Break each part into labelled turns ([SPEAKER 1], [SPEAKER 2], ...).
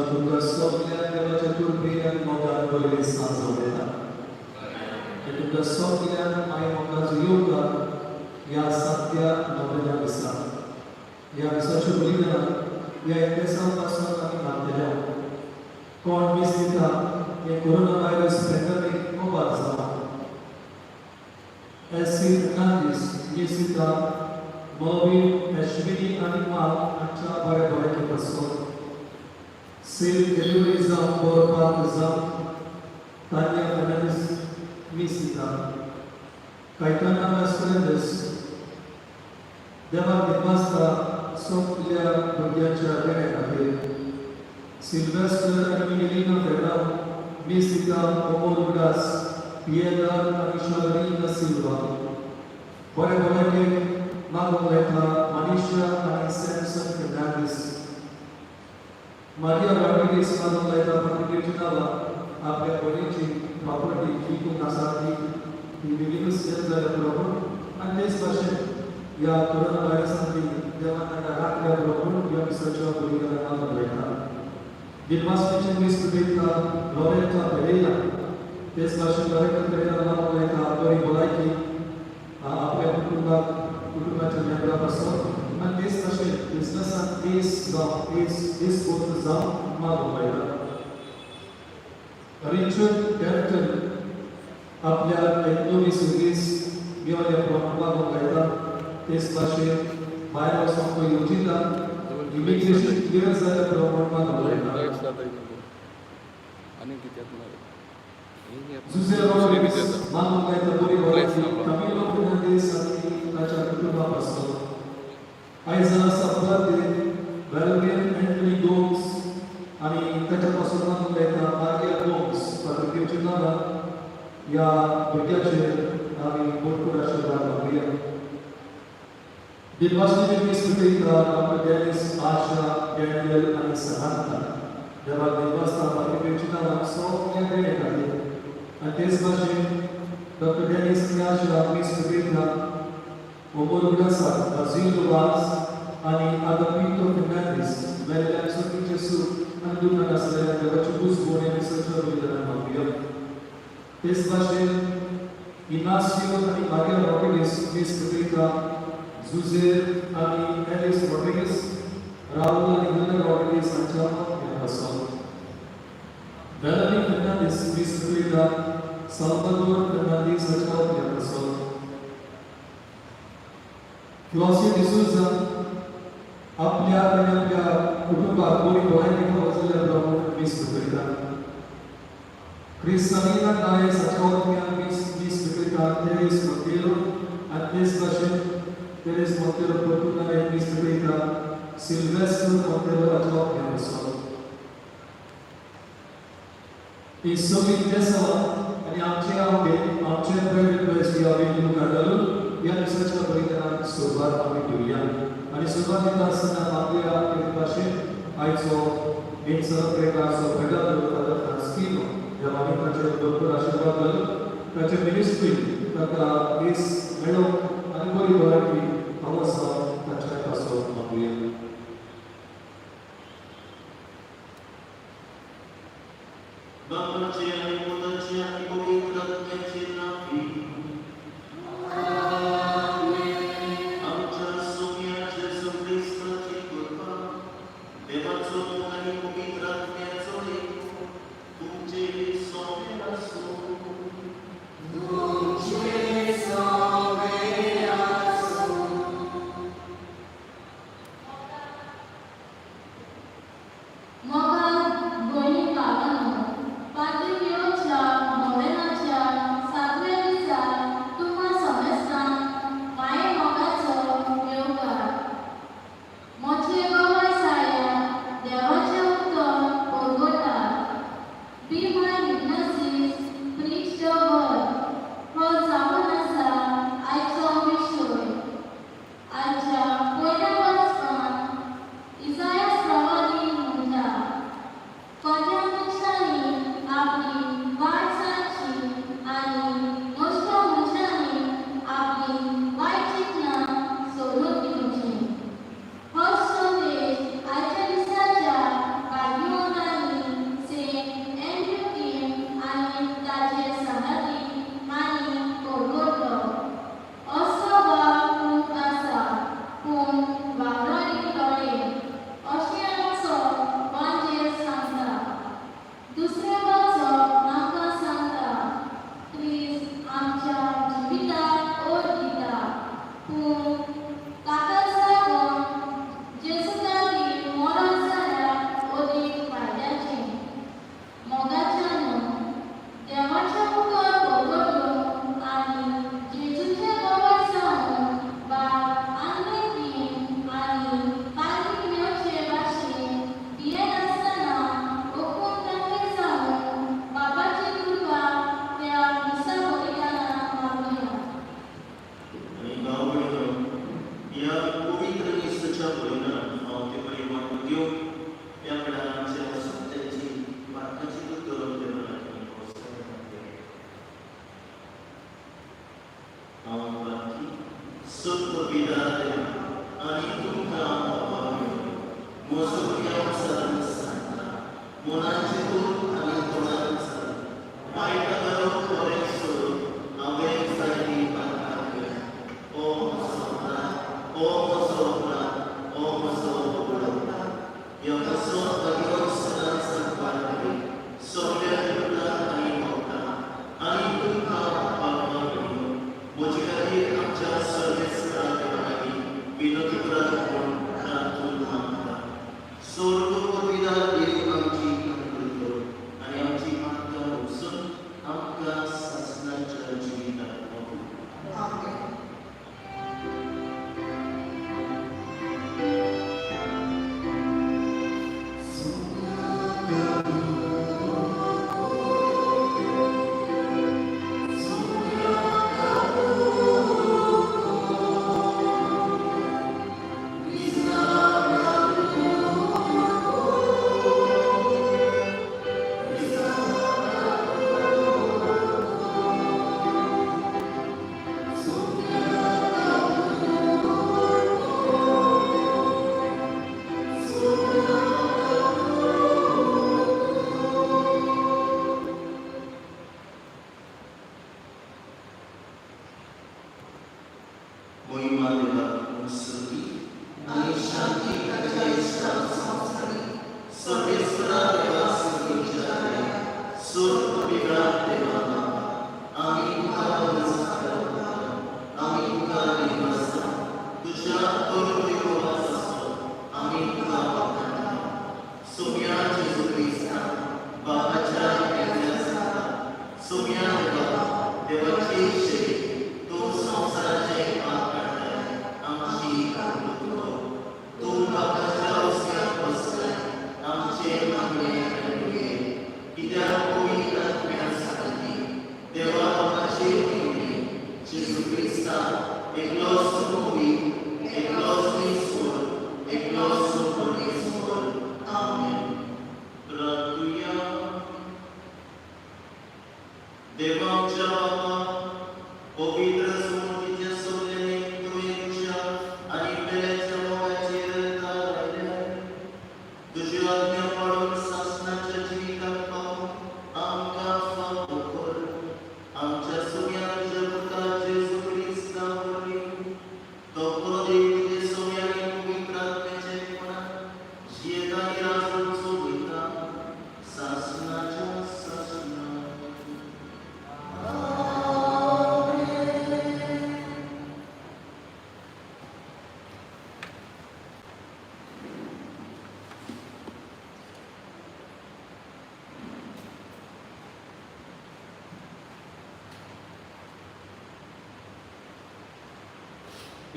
[SPEAKER 1] तुमकां सगळ्या देवाच्या कृपेन मोगान बरे सांजो येता तुमकां सगळ्यांक मागीर मोगाचो योगदान ह्या सात्या नोव्हेंबरा दिसा ह्या दिसाच्या बलिदानाक ह्या एकदेसा पासून आमी मानतले कोण मीस दिता हे कोरोना व्हायरस पॅन्डमिक मोबार जावन एसिड फर्नांडीस मीस दिता मोवीन अश्विनी आनी माल हांच्या बऱ्या भलायके पासून सेल डिलिव्हरी जावन बरोवपाक जावन तान्या फर्नांडीस मीस दिता कायताना मास्टरेंडस देवाक दिवनासता सगळ्या भुरग्यांच्या देणे खातीर सिल्वेस्टर आनी मिलिना फेर्नांड मीस दिता ओमोर लुडास पिएदार आनी शालरीना सिल्वा बरे भलायके मागूंक येता मनीषा आनी सॅमसन फेर्नांडीस मारिया रॉड्रिगीस मागूंक येता पार्टिक्युलरला आपल्या बहिणीची प्रॉपर्टी विकूंक आसा ती विलीनच जाल्या बरोबर आनी तेच भाशेन ह्या कोरोना व्हायरसान देवान ताका राखल्या बरोबर ह्या दिसाच्या बलिदानाक मागूंक येता दिनवासनेचे मीस पिकयता लॉरेन्टा पेरेरा तेच भाशेन लॉरेन्टा पेरेरा मागूंक येता बरी भलायकी आपल्या कुटुंबाच्या मेंबरां पासून आनी तेच भाशेन बिजनसान पेस जावन पेस कोर्ट जावन मागूंक येता रिचर्ड कॅरेक्टर आपल्या 1920 मेवल्या प्रमाण मागूंक येता तेच भाशेन भायर वचून पळय योजिता इमिग्रेशन क्लियर जाल्या प्रमाण मागूंक येता जुझे रॉड्रिगीस मागूंक येता बरी भलायकी कामिलो फेर्नांडीस आनी ताच्या कुटुंबा पासून आयजा साप्राते वेलवेन एंटनी गोम्स आनी ताच्या पासून मागूंक येता मारिया गोम्स पार्टिक्युलरला ह्या भुरग्याचेर आमी भरपूर आशिर्वाद मागुया दिनवासनेचे मीस पिकयता डॉक्टर डेनिस आशा डॅनियल आनी सहांता देवाक दिनवासता पार्टिक्युलरला सगळ्या देणे खातीर आनी तेच भाशेन डॉक्टर डेनिस आनी आशा मीस पिकयता ओमोर लुडासाक बाजिल वाज आनी आदापिंतो फेर्नांडीस वेल्ल्यान सुखीचे सूख आनी दुकान आसलेल्या देवाची बुजभोण ह्या दिसाच्या बलिदानाक मागुया तेच भाशेन इनासियो आनी मारिया रॉड्रिगीस मीस पिकयता जुझेर आनी एलिस रॉड्रिगीस राहुल आनी हिलेना रॉड्रिगीस हांच्या ह्या पासून वेलनी फेर्नांडीस मीस पिकयता साल्वादोर फेर्नांडीस हांच्या ह्या पासून क्लॉसी डिसूजा आपल्या आनी आपल्या कुटुंबाक बरी भलायकी वचल्या प्रमाण मीस पिकयता क्रिस्तालिना नायस हाच्या मीस पिकयता तेरेस मोंतेरो आनी तेच भाशेन तेरेस मोंतेरो पोर्तुगालांत मीस पिकयता सिल्वेस्टर मोंतेरो हाच्या ह्या पासून ही सगळी देसा आनी आमचे प्रायवेट वेस्ट ह्या वेळी काडलो ह्या दिसाच्या बलिदानाक सुरवात आमी दिवया आनी सुरवात दिता आसतना आपल्या भाशेन आयचो एक सहकार्यकाचो पेडालो फादर फ्रांस्किनो ह्या मानिकाचेर भरपूर आशिर्वाद घालून ताचे मिनिस्ट्री ताका दीस मेळो आनी बरी भलायकी हांव आसा ताच्या पासून मागुया
[SPEAKER 2] बापाचे आनी पुताचे आनी पवित्र आत्म्याचे नांव आमच्या सोम्याचे येशू ख्रिस्ताची कृपा देवाचो आनी पवित्र आत्म्याचो एक तुमचे सोबत आसूं सुखविदाते आणि तुमका मोसुया संत मोनाचे दूत आणि तोडांचा वाईट करो कोरेसो अवे साई पाताके ओम सोना ओम सोना ओम सोना यमसो अगिरो सदा संपादे सोम्या दुर्गा आणि मोठा आणि तुमका पावनी मुझे आमच्या सर्वेस्वराची विनोदी करून प्रार्थना मागता सोर्गोपतीला देव आमची करतो आणि आमची मागता उचलून आमच्या शासनाच्या जीवितात आमेन.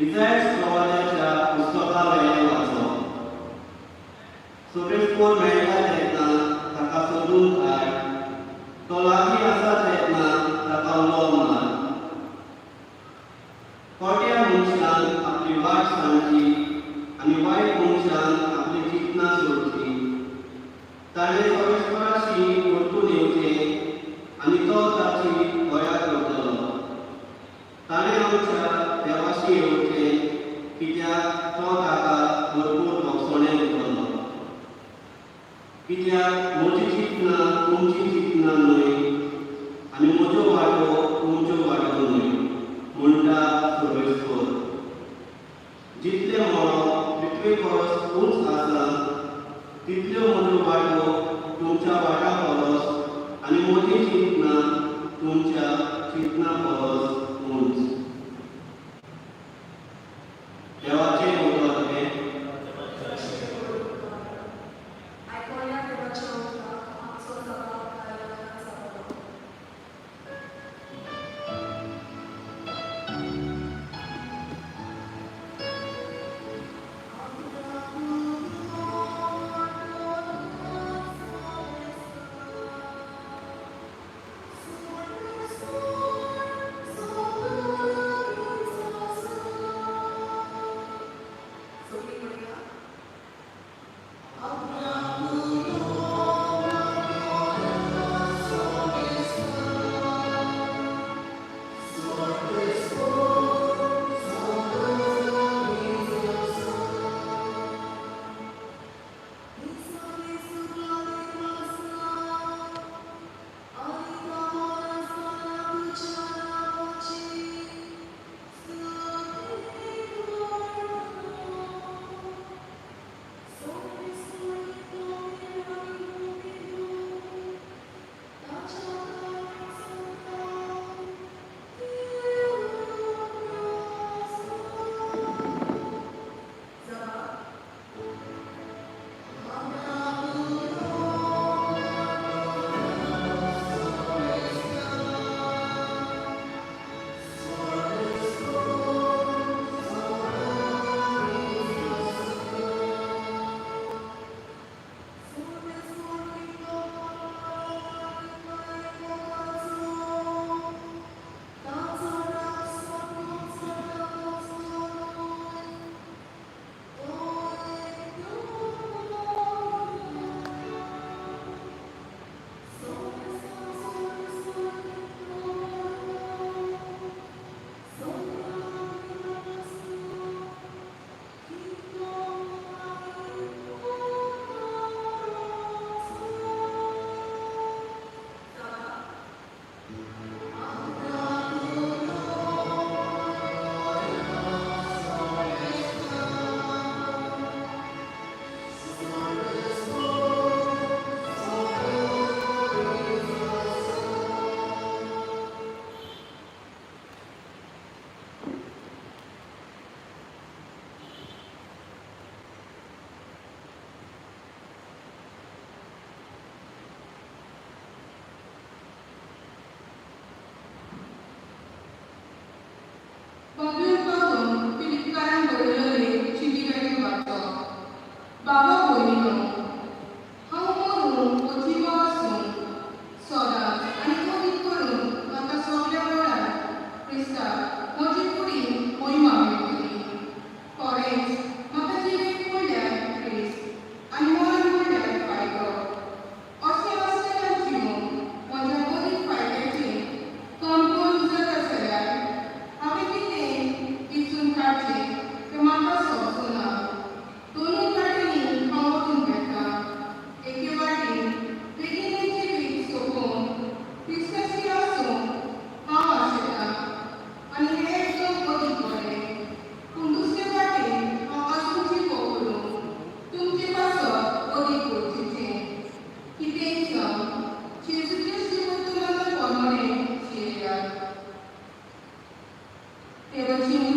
[SPEAKER 3] इसायास प्रवाद्याच्या पुस्तकावयले वाचो. सुरेशपूर मेळटा तेन्ना ताका सोदून हाड. तो लागीं आसा तेन्ना ताका उलो मार. खोट्या मनशान आपली वाट सांगची आनी वायट मनशान आपली चिंतना सोडची. ताणें परमेश्वराशी परतून येवचें आनी तो ताची दया करतलो. ताणें आमच्या देवाशी येवचें कित्याक तो ताका भरपूर मोगसोणें दितलो. कित्याक म्हजी चिंतना तुमची चिंतना न्हय आनी म्हज्यो वाटो तुमच्यो वाटो न्हय म्हणटा सर्वेस्वर. जितले मळो पृथ्वी परस उंच आसा तितल्यो म्हज्यो वाटो तुमच्या वाटा परस आनी म्हजी चिंतना तुमच्या चिंतना परस उंच. देवाचे उतर हे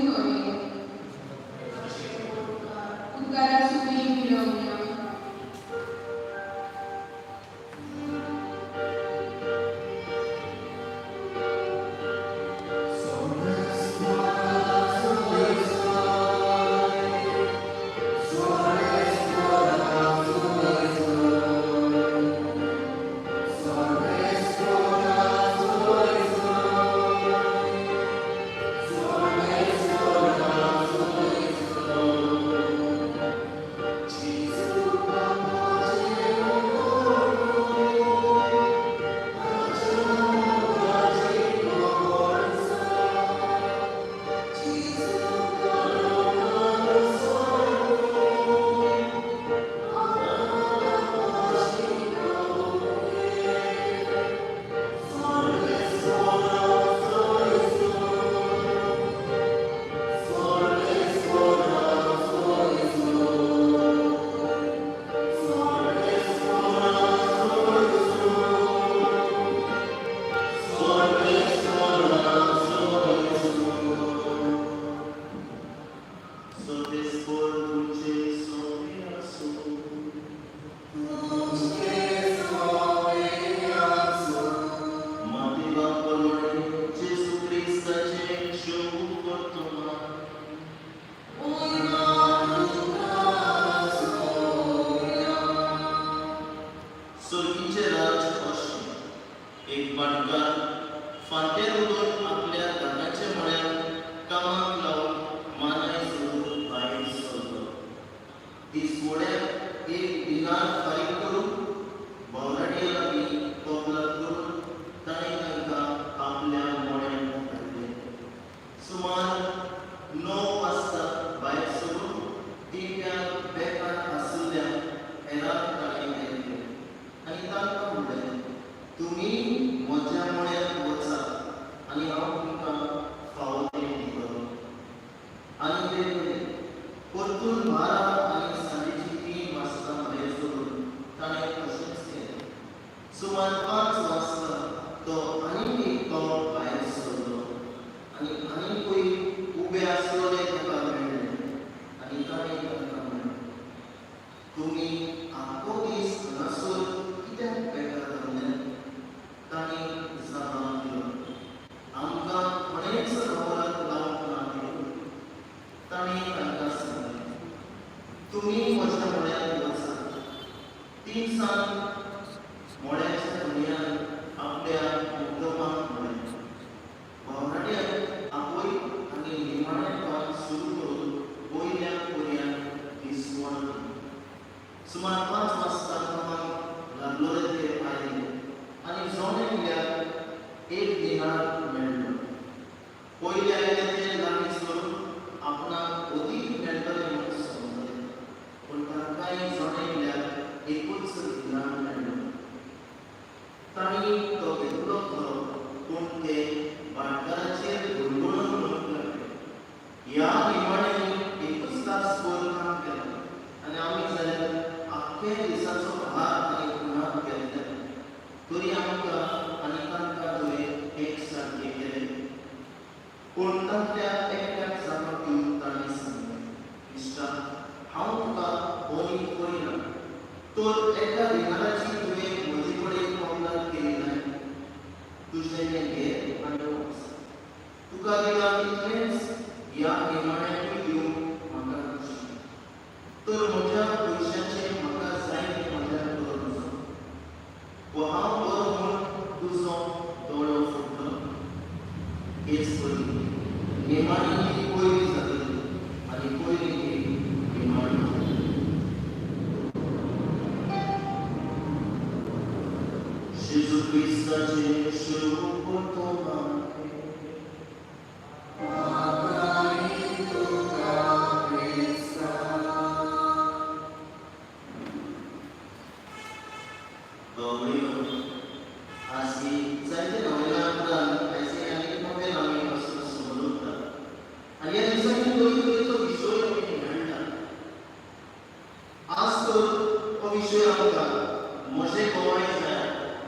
[SPEAKER 4] तोडे उपकाराक सुरी मिळवण्या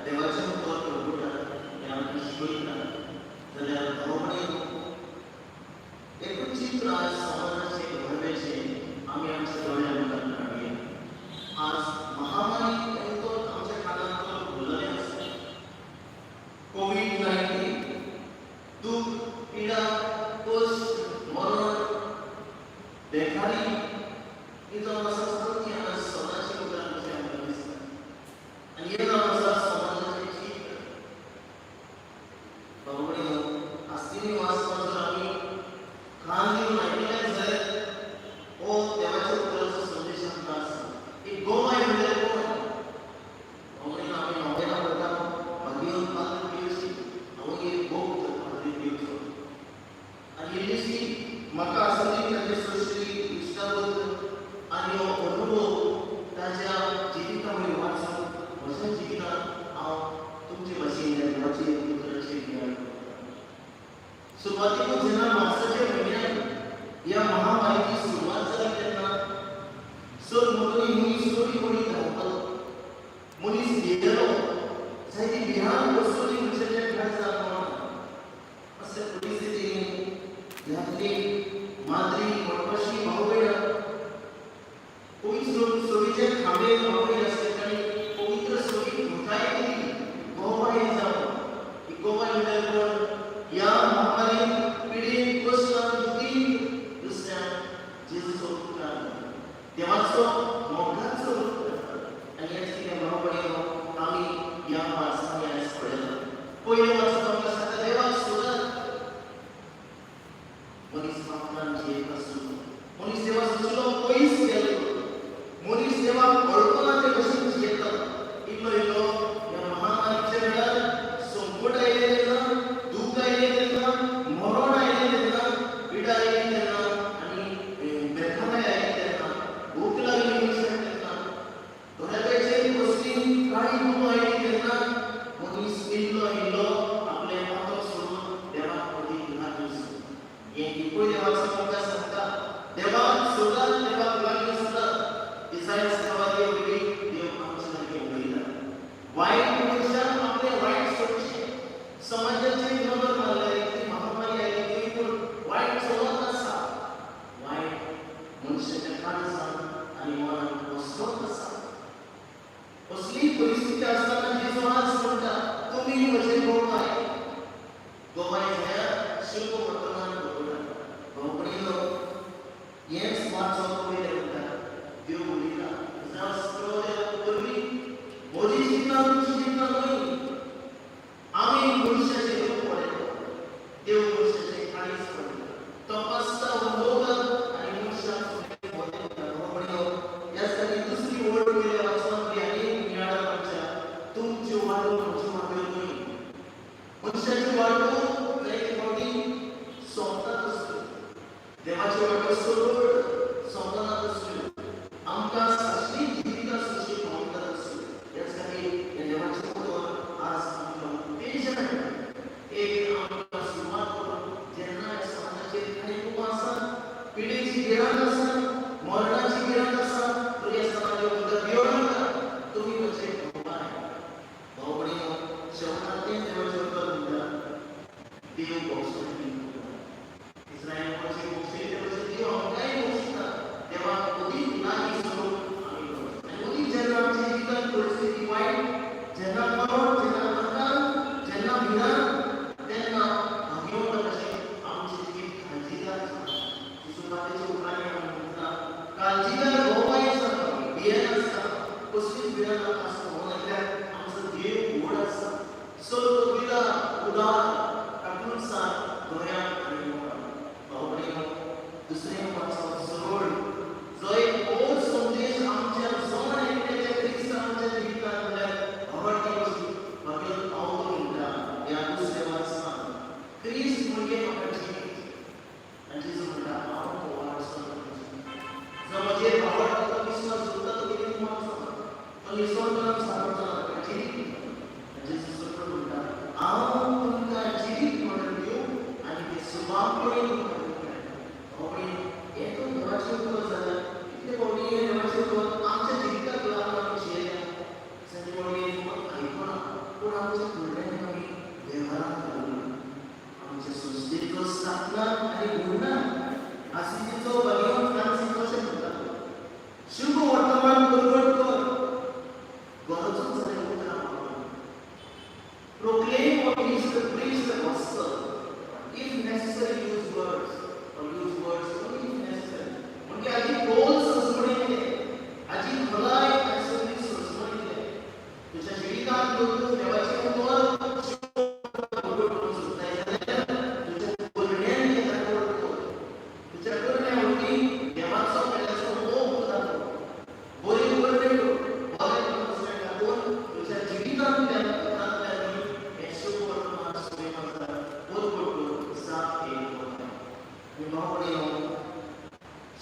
[SPEAKER 2] Devacha Mukha Prabhupada, Yamakrishna विचित्र आज समाजाचे घडवेचे आम्ही आमच्या डोळ्यांना काढूया. आज महामारी नेमको आमच्या कानात बोलले असते. कोविड-19 दुःख, पीडा, कष्ट, मरण, बेकारी ही जावन आसा ती आज समाजाची उदाहरणाची आमकां दिसता. आनी हे जावन आसा समाजाचे चित्र. बाबडे आस्तिनी वाचपाक जर आमी कान दिवन आयकलें जाल्यार हो देवाच्या उतराचो संदेश आमकां आसा. एक गोंय म्हणल्यार गोंय. बाबडे आमी नोवेलां पळयता भागीवन पात्र दिवची हांव एक भोग पात्र दिवचो. आनी इल्लीशी म्हाका आसली ताचे सृश्टी इश्टाबद्दल आनी हो अनुभव ताच्या जिवितावळी वाचून म्हज्या जिवितांत हांव तुमचे भाशेन देवाचे उतराचेर गिराण करतां. सुरवातीक जेन्ना मार्चाच्या म्हयन्यान ह्या महामारीची सुरवात जाली तेन्ना चड मोठी मनीस कोणी धांवतालो. मनीस भियेलो. जायती भिरांत वस्तूंनी मनशाचें काय जावं अशा परिस्थितीन ह्यातली माद्री म्हणपाशी भाव भयणां पवित्र सोबीचे खांबे भावले असतात आणि पवित्र सोबी घुटाय केली गोवाय जावं. ही गोवाय म्हणल्यार कोण? या महामारीन पिडीन कश्टान दुखीन दुसऱ्यान जेजूचो उपकार देवाचो मोगाचो उपकार. आनी हेच कितें भाव भयणीनो आमी ह्या वाचनांनी आयज पळयलां. पयलें वाचप आमकां सांगता देवाक सोदात मनीस पापान जियेत आसूं. मनीस देवा सुचलो पयस गेलो. मनीस देवाक वळखना ते कशें जियेता. इल्लो इल्लो ह्या महामारीच्या वेळार संकट आयलें तेन्ना, दूख आयलें तेन्ना, मरण आयलें तेन्ना, पिडा आयली तेन्ना आनी बेथानाय आयली तेन्ना, भूक लागली मनशाक तेन्ना, दोळ्याचेर कसली काळी दुख आयली तेन्ना मनीस इल्लो इल्लो आपले पातळ सोडून देवाक पडीत लागलो. हें पयलें वाचप आमकां सांगता देवाक सोदात, देवाक लागीं सोदात. इसायास प्रवादी वरवीं देव आमचे सारकें उलयता. वायट मनशान आपलें वायट सोडचें. समाजाचे नदर मारल्यार इतली महामारी आयली तरी पूण वायट चलत आसा. वायट मनशाच्या काळजांत आनी मनांत वसत आसा. असली परिस्थिती आसतना जेजू आज म्हणटा तुमी म्हजे गोवाय. गोवाय म्हळ्यार शिल्प वर्तमान गोवाय. भोंवडीलो हेंच वाचप पयलें म्हणटा. देव उलयता जावं सगळ्या वरवीं म्हजी जिवितां तुमची जिवितां न्हय. आमी मनशाचें रूप पळयता. देव मनशाचें काळीज पळयता. तपासता अनुभवता आनी मनशाक फुडें वळयता. भोंवडीलो ह्याच खातीर दुसरी ओळ पयलें वाचपाक बी आनी मेळ्ळा म्हणटा तुमच्यो वाटो म्हज्यो वाट्यो न्हय. मनशाच्यो वाटो जायते फावटी सोंपतात आसल्यो. देवाच्यो वाटो सरळ सोंपनात आसल्यो. आमकां सारकी जिवितां सुशी पावतात आसल्यो. ह्याच खातीर हे देवाचें उतर आज आमकां उत्तेजन मेळटा. एक आमकां सुरवात करून जेन्ना ह्या समाजाचेर कांय खूब आसा, पिडेची गिरांत आसा, मरणाची गिरांत आसा, तर ह्या समाजा बद्दल भियो नाका. तुमी म्हजे गोवाय. भाव भयणीनो शेवटांतलें देवाचें उतर म्हणटा देव भोवसडी करता. इस्रायल कोणाचे भोवसडी करता देव आमकांय भोवसडटा. देवाक अदीक लागीं सरून आमी वचता. आनी अदीक जेन्ना आमच्या जिवितांत परिस्थिती वायट, जेन्ना मरण, जेन्ना आकांत, जेन्ना भिरांत, तेन्ना भाग्यवंत कशें आमचें जिवीत काळजीदार जाता. सुरवातेच्या उतरांनी आमी म्हणटा काळजीदार गोवाय जाता. भियेनासता. कसलीच भिरांत आसता. म्हणल्यार आमचो देव व्हड आसा. सर्व पिडा, उदार, काटूनसार गोंयांत आनी गोंयांत. भाव भयणीनो दुसरें वाचप सरळ जो एक ओड संदेश आमच्या जण एकट्याच्या क्रिस्त आमच्या जिवितांत म्हणल्यार आवडटी वस्त भाग्यवंत पावलो म्हणटा ह्या दुसऱ्या वाचपांत. क्रिस्त म्हणजे म्हाका जिवीत. आनी जेजू म्हणटा हांव तो वारसो. जो म्हजेर आवडटा तो विश्वास दवरता तो कितें वाचना. तो निसंतान सारता जिवीत. जेजू सरळ म्हणटा हांव तुमकां जिवीत म्हणून दिवं आनी तें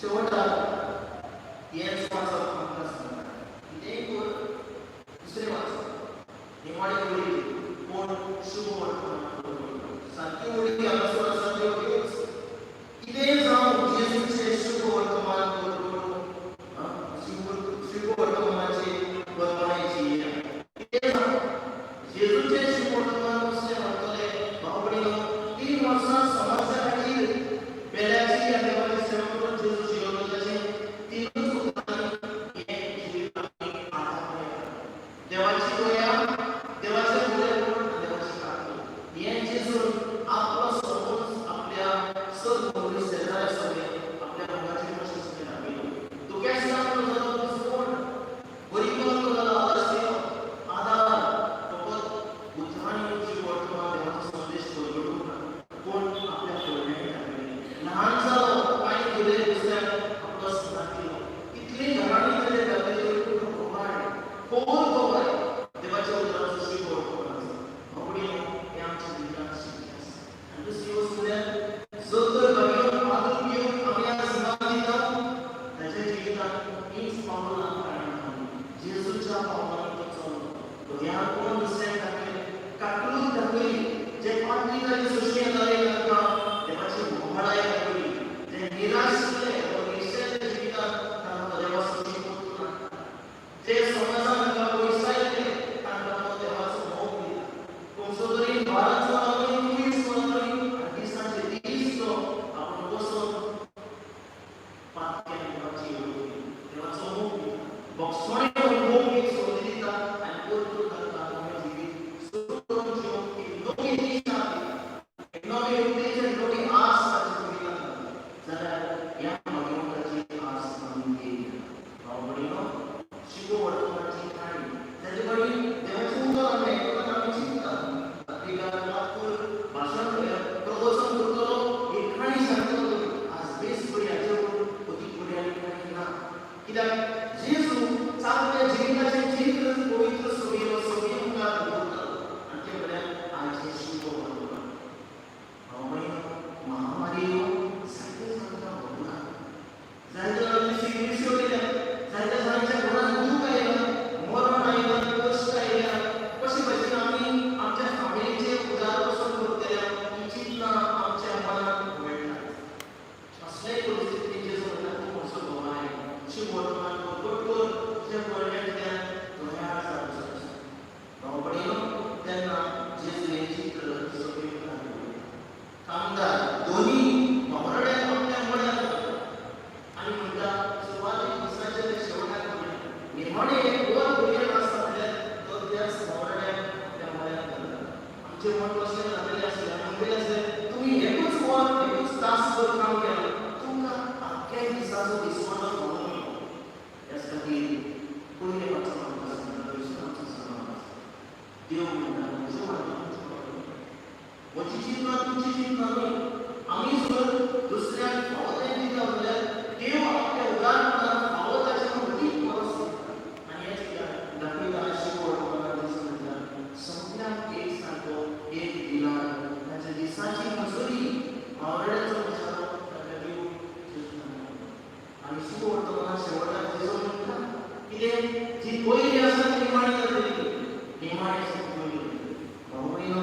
[SPEAKER 2] शेवटाक हेच वाचप आमकां सांगता. कितेंय कर, दुसरें वाचप. निमाणी उडी कोण शुभ वर्तमान सारकी उडी हांगासर आसा त्यो ह्योच. कितेंय जावं जेजूचे शुभ वर्तमान करून शुभ वर्तमानाची बरपणाची कितेंय जावं जेजूचे शुभ वर्तमान कसलें म्हणटले भाव भयणीनो, 3 वर्सां समाजा खातीर बेल्याची आनी देवाची सेवा करून जेजू जियोलो ताचें तीनच उतरांनी हें जिवीत आमी आतां देवाची दया, देवाचे बरेपण आनी देवाची काळजी हें जेजून आपलो समज आपल्या सदभोवतणी शेजाऱ्या सगळे आपल्या भावाची कशी सगळे दाखयलो. दुख्यास्तान जालो कोण गरीबांक जालो आदर्श आदार फकत उतरांनी जीव वर्तमान देवाचो संदेश दवरलो कोण आपल्या फुडण्याक दाखयले. ल्हान जालो कांय फुले दुसऱ्याक आपलो स्थान दिलो. इतली घराणी तरी दाखयली पूण खोल देवाच्या उतरांचो जीव वर्तमान आसा. भोवडीनो हें आमच्या जिवितांत शिक्षण आसा. आनी दुसरी वस्त म्हळ्यार जर भगवान आदर घेवन आमी आज नांव दिता ताच्या जिवितांत हीच पावलां काडना. जेजूच्या पावलांनी तो चललो. ह्या कोण दुसऱ्याक दाखयलें काकलूक दाखयली. जे पांचवी जाली सृश्टी जाले तांकां देवाची मोहळाय दाखयली. जे निराश जाले वा निशेच्या जिवितांत तांकां देवाचो जीव ना. जे समाजान तांकां पयसायले तांकां तो देवाचो मोग दिला. कोणसो तरी भारत चलतलो पुलीस चलतलो दिसांचे दीस तो आपूण बसून पातकेन देवाची देवाचो मोग दिता. बक्षणे मोग एक सोडून दिता आनी परतून तांकां आपलें जिवीत सुरू करून जिवंक एक नवी दिशा दिता. एक नवी उमेद एक नवी आस ताच्या जिवितांत जाल्यार ह्या भगवंताची आस आमी घेतली. भाव भयणीनो, शुभ वर्तमानाची काणी ताचे कडेन देवाचें उतर आयकून आमी चिंततात. पत्रिकार वाचून भाशण प्रवचन करतलो एक काणी सांगतलो आज बेस बऱ्याचेर अदीक बरी आनी काणी ना. कित्याक जेजू चालल्या जिविताचें चित्र पवित्र सगळें मुखार दवरतालो आनी तें म्हळ्यार आयचें शुभ वर्तमान. भाव भयणीनो, महामारी जायते जाणांका भोगला. जायते जाणांची सिरियस्यो केल्या. जायत्या जाणांच्या घरांत दूख आयलां, मरण आयलां, कश्ट आयल्या. कशे भाशेन आमी आमच्या फॅमिलीचेर उदार पसून करतल्या ही चिंतना आमच्या मनांत घोळटात. असलेय परिस्थितीत जेजू म्हणटा तूं म्हजो घोव आय. शुभ वर्तमान कर तुज्या गोरड्यांतल्यान दोळ्यार जावचो. भाव भयणीनो, तेन्ना जेजू हें चित्र सगळें मुखार दवरलें. कामदार दोनी वावरड्याक आपल्या मळ्यार घातलो आनी म्हणटा सुवातेक दिसाचे ते शेवटाक म्हणलें निमाणे एक वर भुरगें आसता म्हळ्यार तो त्याच वावरड्याक आपल्या मळ्यार घालता. आमचें मन कसलें जाल्लें आसलें आमी म्हणटले आसले तुमी एकूच वर एकूच तास जर काम केलें तुमकां आख्ख्या दिसाचो दिसवटो घालूंक मेळटलो. ह्याच खातीर पयले वाचप आमकां सांगता क्रिस्तांवाचो सणां आसा. देव म्हणटा म्हज्या वाटेन म्हजी चिंतना तुमची चिंतना न्ही. आमी जर दुसऱ्याक फावो तें दिता जाल्यार देव आपल्या उदारपणान फावो ताच्या मदीं परस दिता. आनी हेच कित्याक दाखयता शुभ वर्तमानांत दिस म्हणल्यार सगळ्यांक एक सारको एक दिलार ताच्या दिसाची मजुरी वावरड्याचो विचारो ताका देव दिता. आनी शुभ वर्तमानांत शेवटाक जेजू म्हणटा कितें जी पयली आसा ती निमाणी जातली. निमाणी सगळी भाव भयणीनो,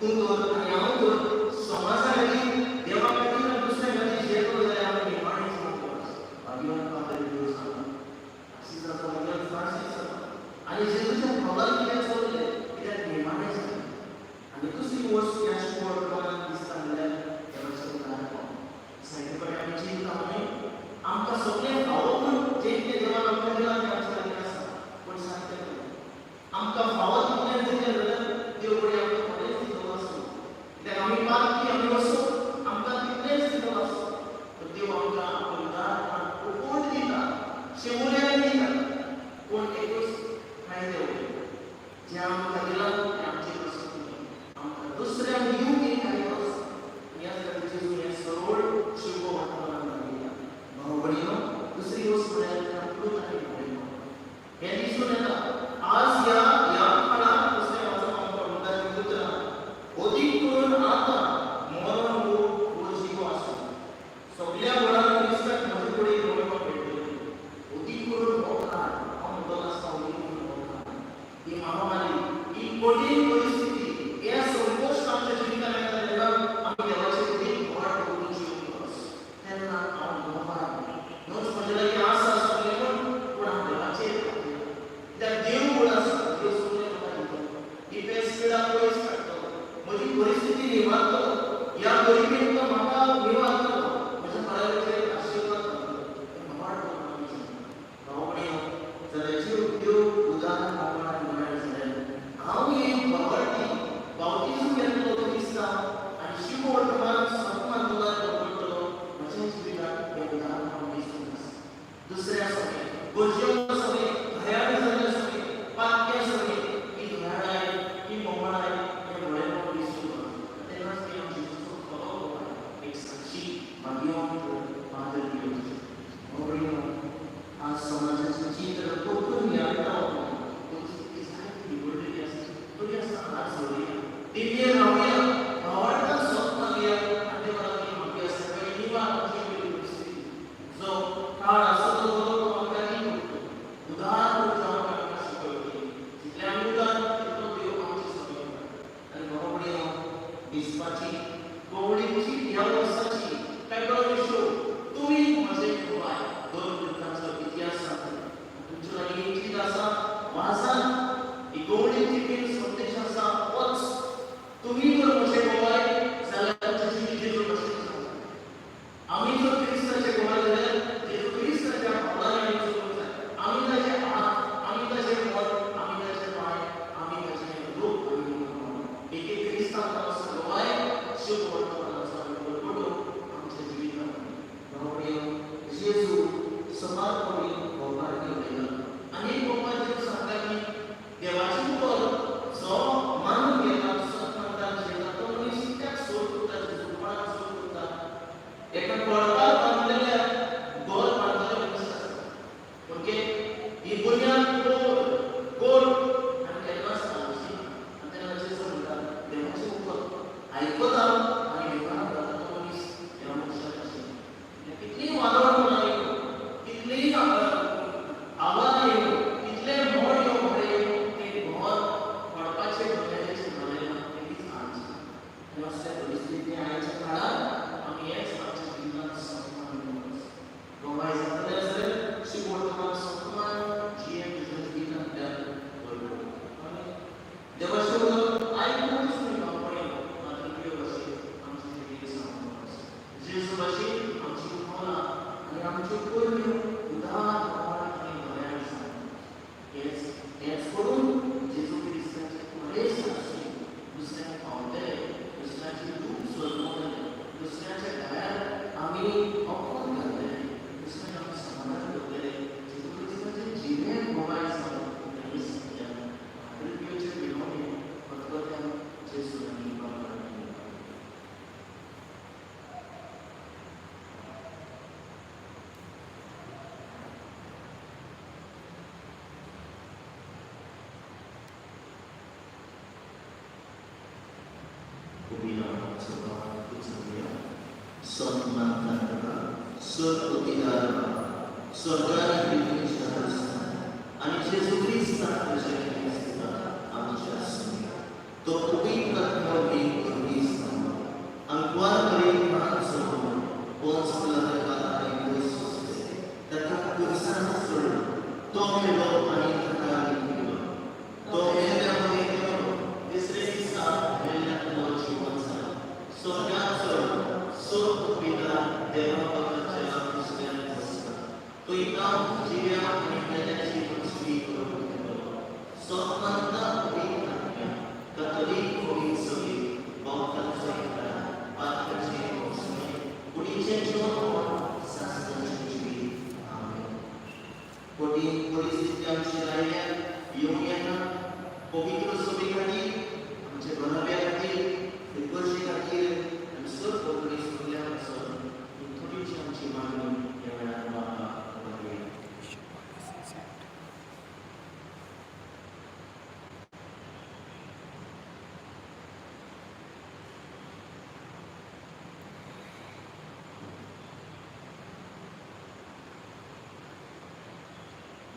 [SPEAKER 2] तूं तर आनी हांव तर समाजा खातीर देवा खातीर आनी दुसऱ्या खातीर जे करूं जाल्यार आमी निमाणें करपाक भाग्यवान पातळी देव सांगता. अशी जाता भाग्यवान फारशी जाता आनी जेजूच्या पावलांत कितें चललें कित्याक निमाणें जालें. आनी दुसरी वस्त ह्या शुभ वर्तमानांत दिसता म्हणल्यार देवाचें उदारपण. जायते कडेन आमी चिंतता न्ही आमकां सगळें फावो करून जें कितें देवान आमकां दिलां तें आमचे खातीर आसा. पूण सांगता आमकां फावो तितलें दिलें जाल्यार देव बरें आमकां बरेंच दितलो आसलो. कित्याक आमी पातकी आमी वचून आमकां तितलेंच दितलो आसलो. पूण देव आमकां आपलें उदारपण फुकट दिता, शेमुल्यान दिता. पूण एकूच फायदो जें आमकां दिलां तें आमचेर वचूंक न्ही. आमकां दुसऱ्यांक दिवंक एक फायदो आसा. ह्याच खातीर जेजू हें सरळ शुभ वर्तमानांत दाखयता. भाव भयणीनो, दुसरी वस्त म्हळ्यार काकलूक आनी भोळेपण. हें दिसून येता आज ह्या काळांत दुसरें वाचप आमकां म्हणटा ती उतरां अदीक करून आतां मरण हो जीव आसूं. सगळ्या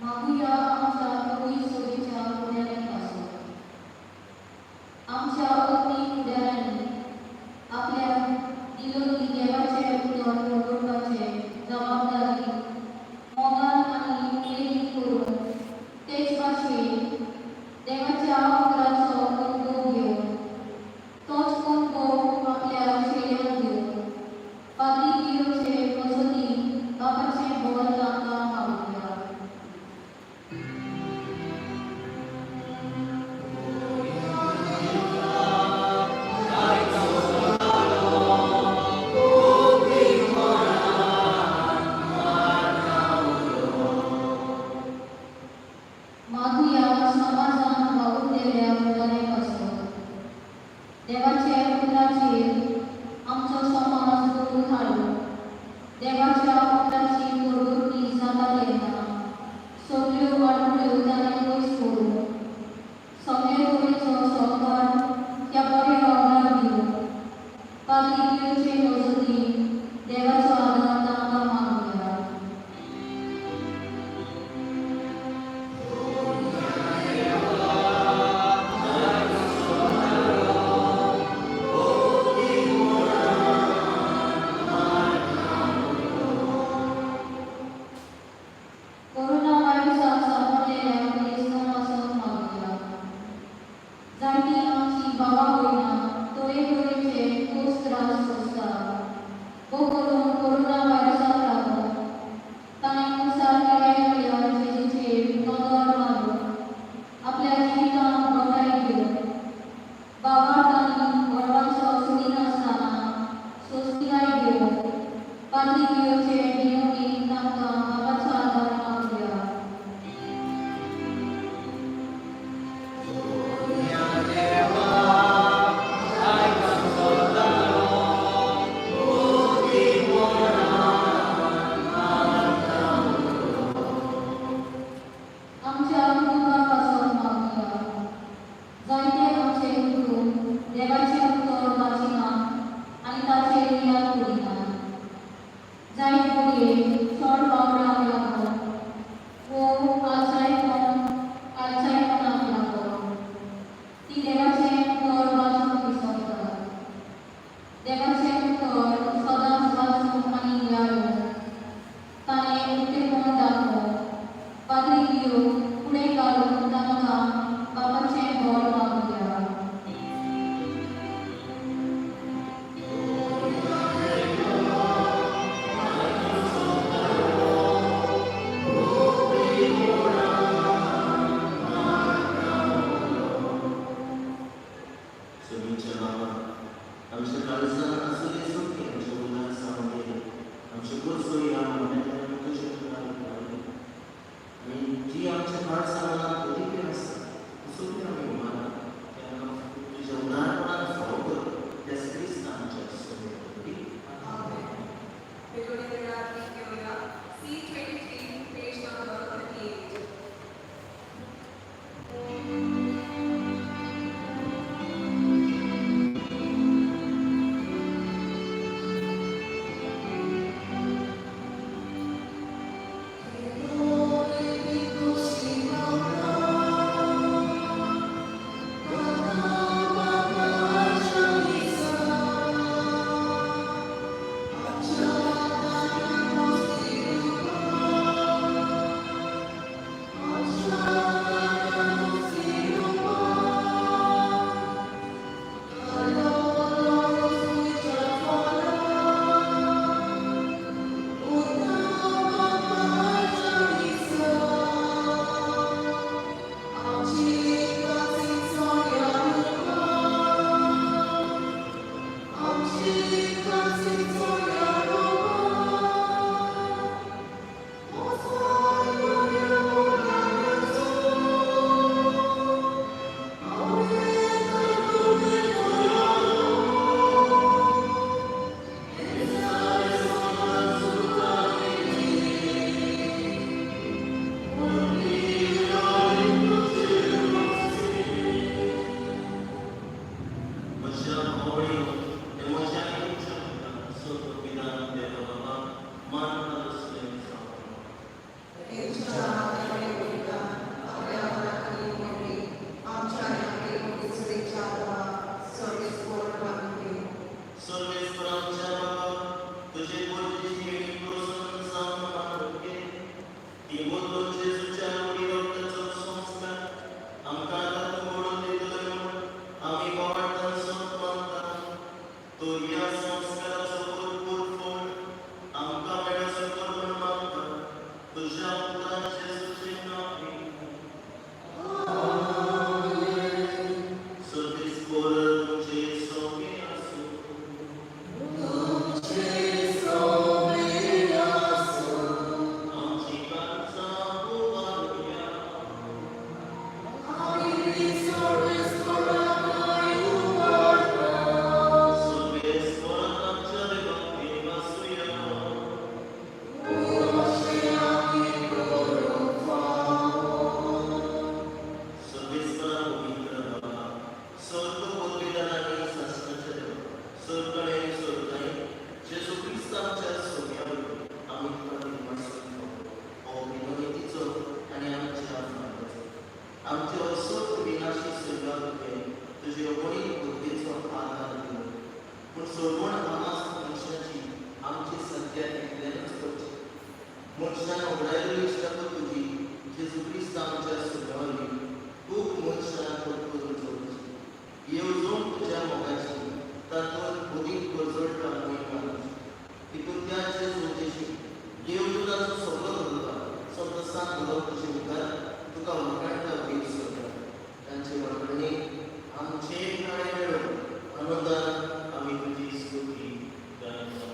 [SPEAKER 4] मागूया आमच्या प्रभू सोयीच्या पुण्यापासून. आमच्या अग्नी पुढ्याने आपल्या दिलोनी देवाचे उदर घडवपाचे जबाबदारी मोगान आणि प्रेम करून तेच भाशेन देवाच्या उदराचो अनुभव घेवन तोच अनुभव आपल्या शैल्यान घेवन पाद्री पियोचे मजती बापाचे बळ तांकां मागूया. मागूया समाजान वाहून गेल्या उदारापासून देवाचे पुत्राचेर आमचो समाज घडोवन हाडून देवाच्या पुत्राची घडवणूक जाता तेन्ना सगल्यो आडमेळ्यो ताणें पयस करून सगळे तरेचो सहकार त्या बऱ्या वांगडाक दिवन पाद्री पियोचे मजतीन देवाचो आदार तांकां मागूया. कोरोना व्हायरसाक सांबाळलेल्या क्रिस्तांवांपासून मागूया. जायतीं
[SPEAKER 2] जेजू क्रिस्त आमच्या सुनावली खूप मनशां परतून चोवची येवजून तुज्या मोगाची तातूंत उदीक गजळटा मोहिमा तितून त्या जेजूची देवदूताचो सगळो धरता सगळो साथ घालून तुजे मुखार तुका वळखणटा वीर सोदता तांचे वळखणी आमचे काळे मेळून आनंदान आमी तुजी स्तुती गायता.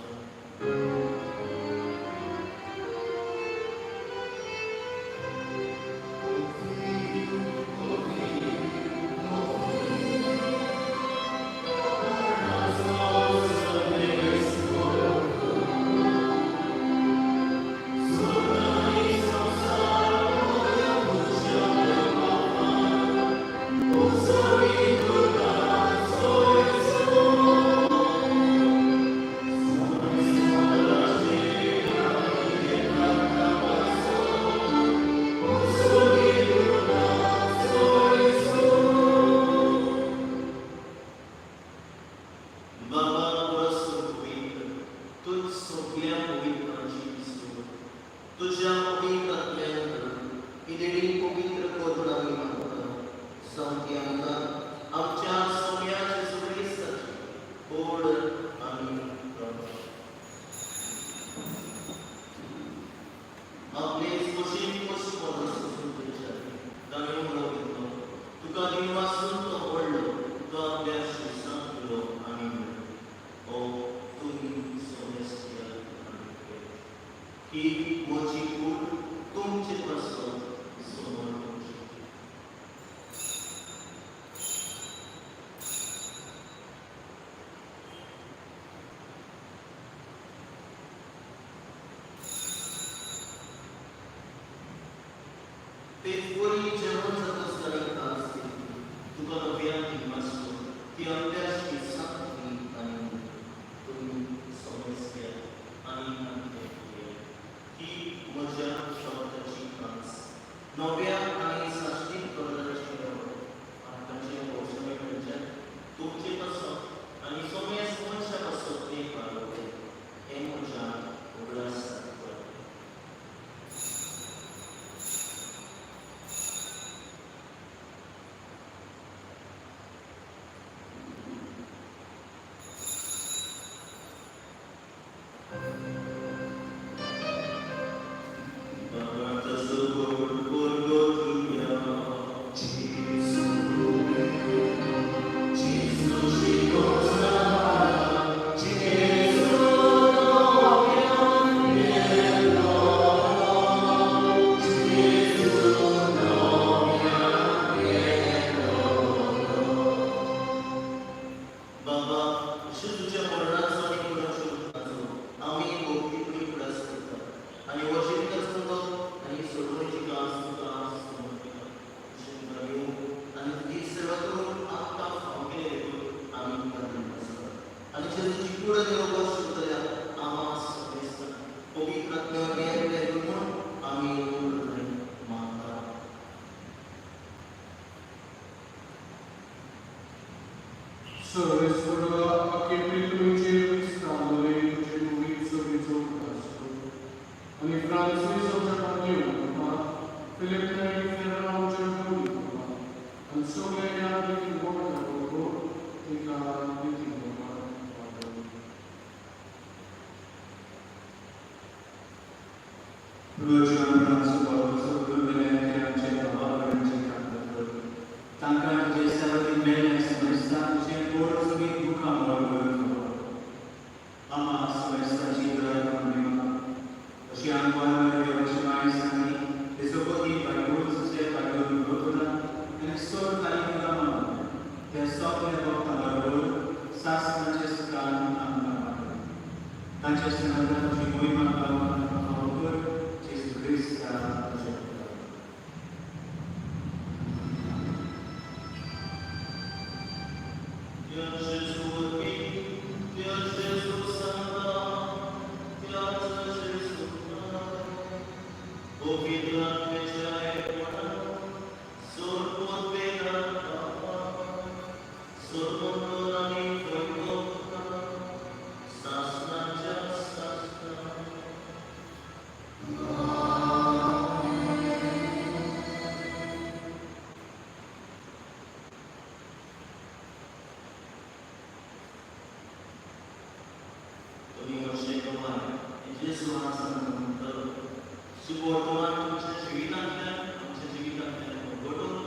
[SPEAKER 2] वर्तमान तुमच्या जीवितांतल्यान आमच्या जीवितांतल्यान घडोवन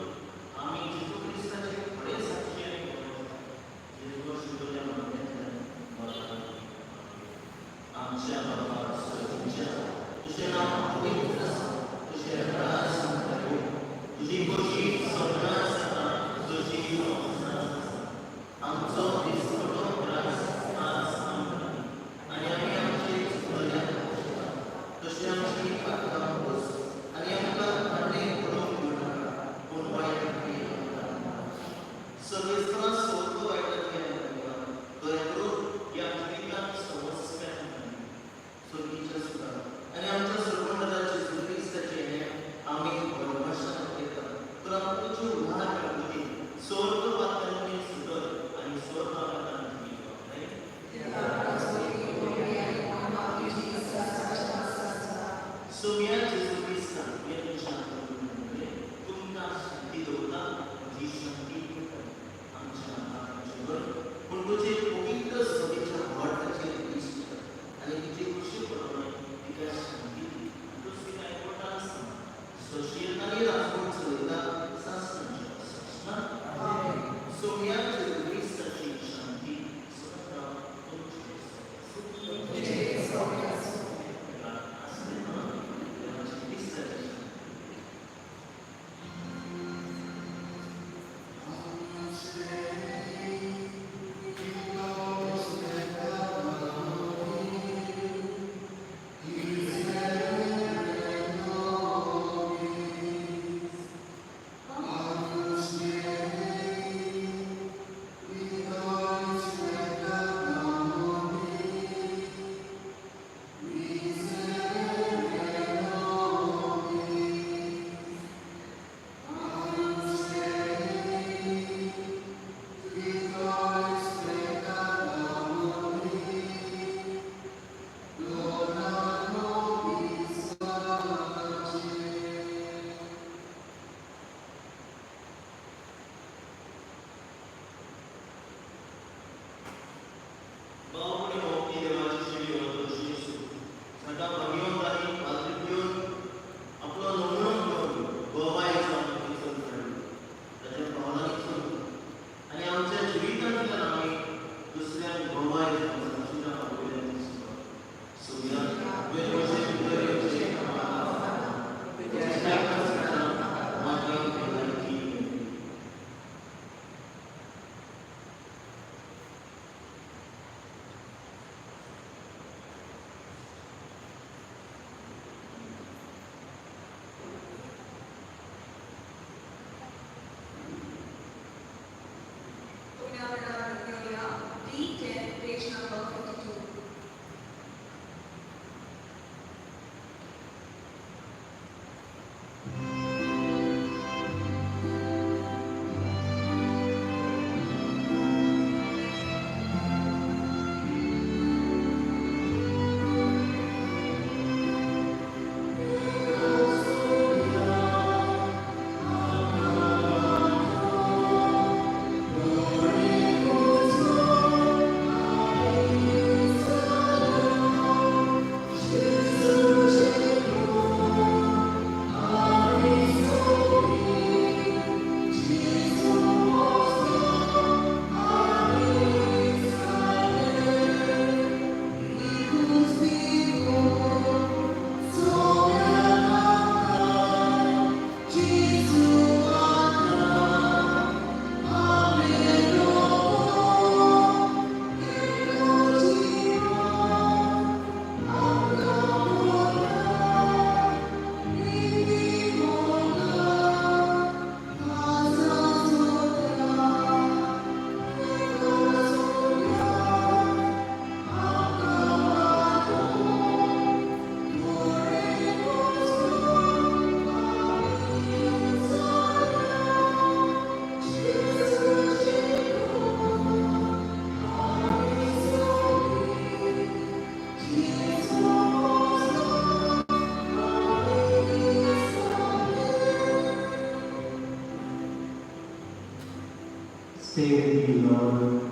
[SPEAKER 2] आमी जेजू क्रिस्ताचे खरे साक्षी आनी जेजू शिकयल्या मान्यतल्यान आमच्या बाबा तुझें नांव पवित्र आसा तुझें राज तुजी बशी सगळ्या आसा तुजी आमचो दिसपटो राज आज आमकां आनी आमी आमचे चुकल्या तशें आमची पातळां बस आनी आमकां आनी पडूंक दिवनाका पूण वायटांतल्यान सर्वेस्परां सोद वायटांतल्यान दया करून ह्या जिवितांत समस्या सोदीच्या सुद्दां आनी आमच्या सर्वमंडळाचे जेजू क्रिस्ताचे हें आमी भरवशां घेता तर आमकां तुजी उधार मेळटली स्वर्ग पातळी सुदर आनी स्वर्ग पातळी सोम्या जेजू क्रिस्ता हे शांती तुमकां शांती दवरता जी शांती आमच्या आत्म्याचेर पूण तुजे पवित्र सभेच्या व्हडल्याचेर दिश्ट आनी तुजी खुशी पळोवन तिका शांती तूं तिका एकवटान सांग सोशियतांनी राजकोट चलयता सासणांच्या सोम्या जेजू क्रिस्ताची शांती सदा तुमचे
[SPEAKER 1] Stay with me, Lord,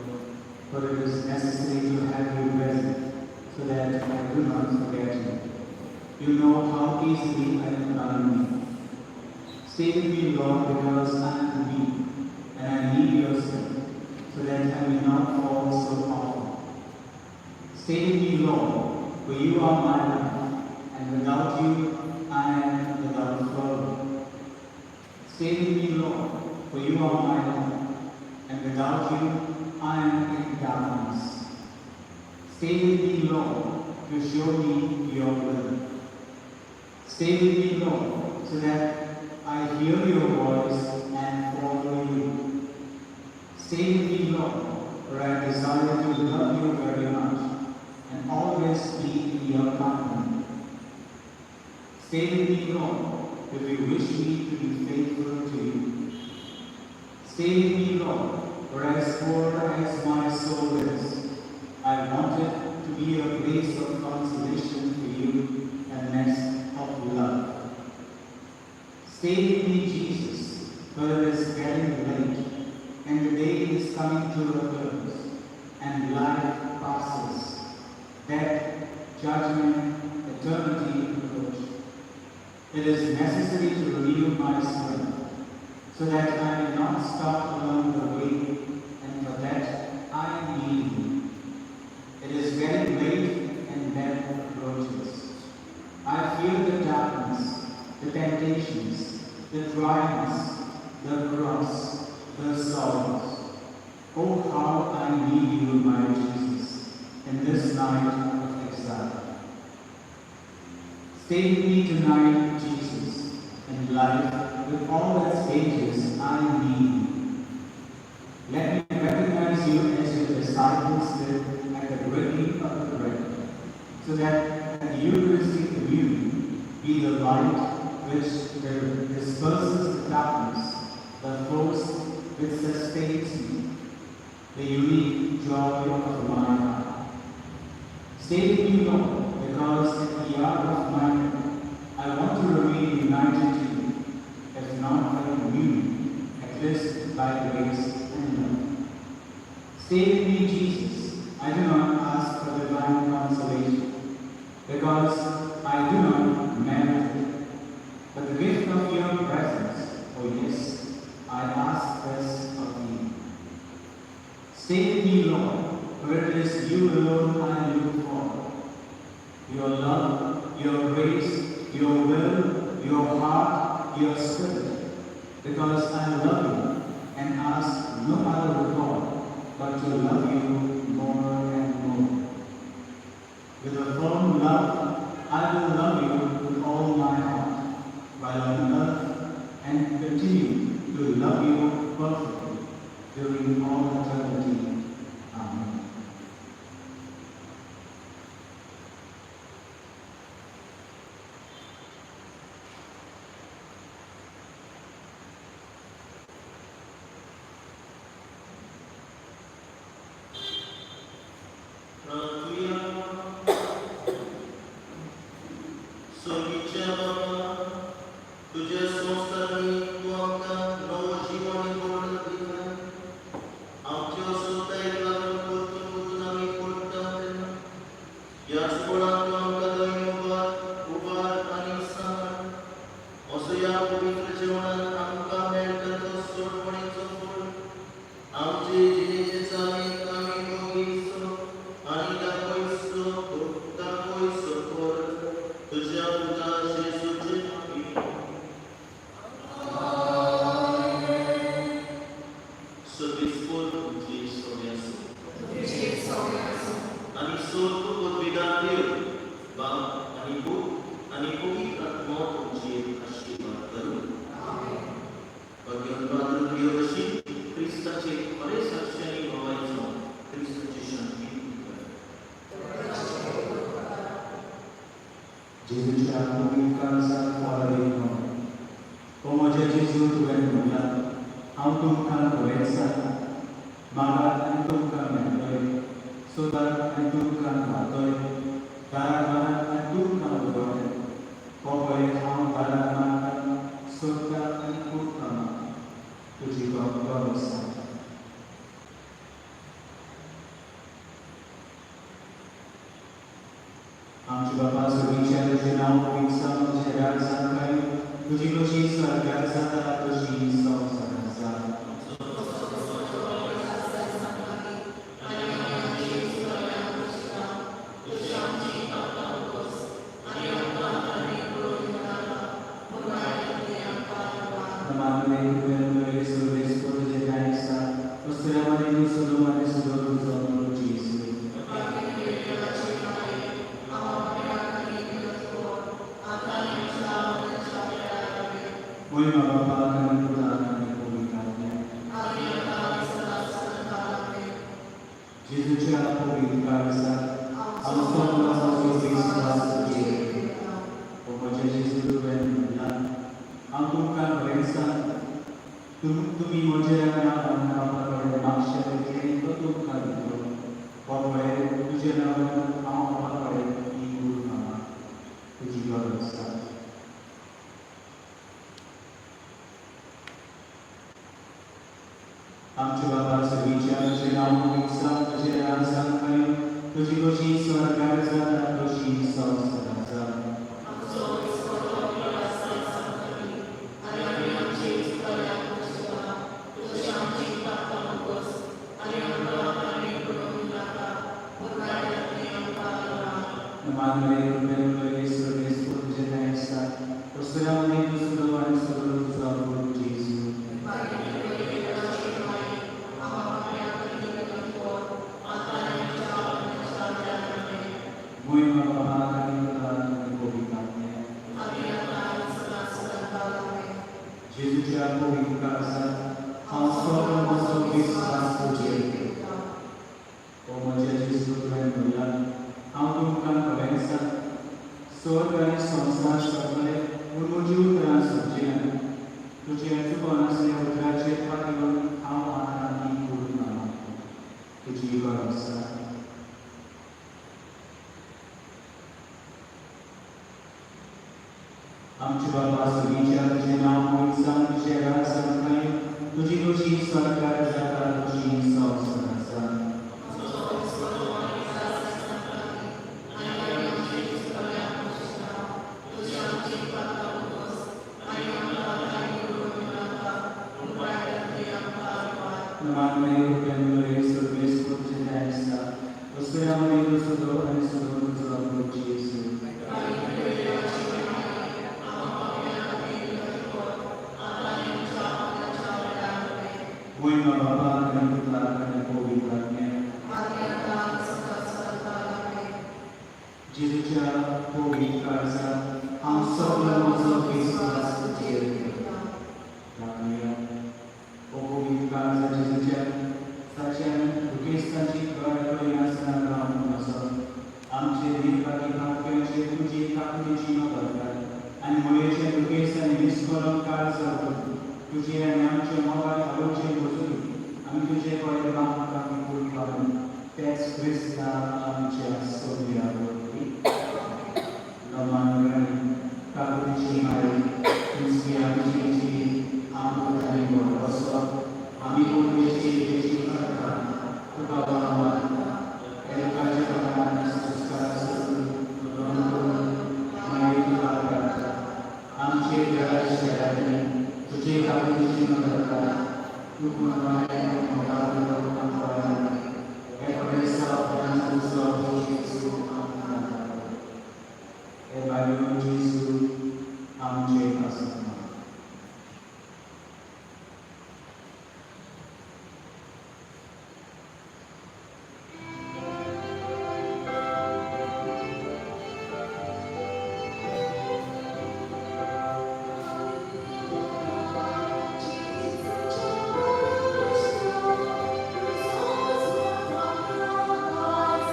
[SPEAKER 1] for it is necessary to have you present, so that I do not forget you.
[SPEAKER 5] You know how easily I am running. Stay with me, Lord, because I am weak, and I need your strength, so that I may not fall so often. Stay with me, Lord, for you are my life, and without you I am without flow. Stay with me, Lord, for you are my life, and without you I am in darkness. Stay with me, Lord, to show me your will. Stay with me, Lord, so that I hear your voice and follow you. Stay with me, Lord, for I desire to love you very much and always be in your company. Stay with me, Lord, if you wish me to be faithful to you. Stay with me, Lord, for as poor as my soul is, I want it to be a place of consolation for you and nest of love. Stay with me, Jesus, for it is getting late, and the day is coming to a close, and life passes. Death, judgment, eternity approach. It is necessary to renew my strength, so that I may not stop along the way, and for that I need you. It is getting late, and death approaches. I feel the darkness, the temptations, the dryness, the cross, the sorrows. Oh, how I need you, my Jesus, in this night of exile. Stay with me tonight, Jesus, in life with all its stages. I need you. Let me recognize you as your disciples did at the breaking of the bread, so that at the Eucharistic communion be the light which disperses the darkness, the force which sustains me, the unique joy of my heart. Stay with me, Lord, because at the hour of my death, I want to remain united to you, if not by communion, at least by grace and love. Stay with me, Jesus. I do not ask for divine consolation, because I do not merit it. But the gift of your presence, oh yes, I ask this of you. Stay with me, Lord, for it is you alone I look for. Your love, your grace, your will, your heart, your spirit, because I love you and ask no other reward but to love you more and more. With a firm love, I will love you with all my heart, while on earth, and continue to love you perfectly during all eternity. Amen.
[SPEAKER 2] तुझ्या संस्कारांनी तू आमकां नवो जीवन निवडून दिला. आमच्यो सोतायेक लागून परतून परतून आमी पडटा तेन्ना ह्याच पळान तूं आमकां दैनोबार उबार आनी सांबाळ. असो ह्या पवित्र जेवणान आमकां मेळटा तो सोडपणीचो फळ. आमचे जिणेचे चालीक आमी मोगीचो आनी दाखयचो कर तुझ्या पुता जेजूचे नांवी. Sobispor tutti sobiasu. Ani sortu podvidatiu, ba ani bu, ani pavitra atma tuझे आशीर्वाद करू. भगवंताचे प्रिय वशी ख्रिस्ताचे खरे साक्षी व्हायचो, ख्रिस्ताची शांती
[SPEAKER 5] Jezusia mówił za chwalę. Pomoże Jezu, Tuhan Mulia, Autumkan Koreksa, Magat Autumkan Mentoy, Sudar Autumkan Matoy, Daramanan Autumkan Udoy, Popoy Ang Daramanan, Sudar Autumkan, Tuji Koreksa. Ang बापा सुरीच्या तुझे नाव पवित्र तुझे राज सांगाय तुझी कशी स्वर्गात जाता तशी संसारात जाता तुम्ही म्हणजे तुझे नाव तुझी गरज आमचे बाबा सगळीच्या तुझे नाव पवित्र तुझे राज सांगाय तुझी कशी स्वर्गात जाता तशी संसारात जाता आमचे बाबा सगळीच्या तुझे नाव पवित्र तुझे राज सांगाय तुझी कशी स्वर्गात जाता तशी संसारात जाता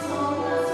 [SPEAKER 6] So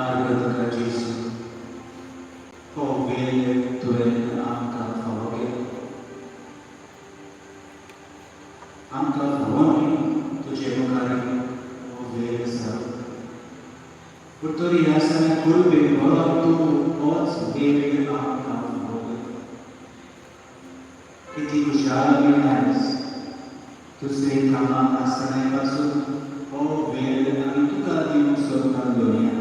[SPEAKER 5] आर्गदका जेसू हो वेले तुवेन आमकां फावो आमकां फावोनी तुजे मुखारी हो वेल आसा पूण तरी ह्या सगळ्या कुरबे बरो तूं होच वेल आमकां फावो किती खुशाल मेळटास दुसरे कामाक आसतना पासून हो वेल आमी तुका दिवंक सोदता दोनया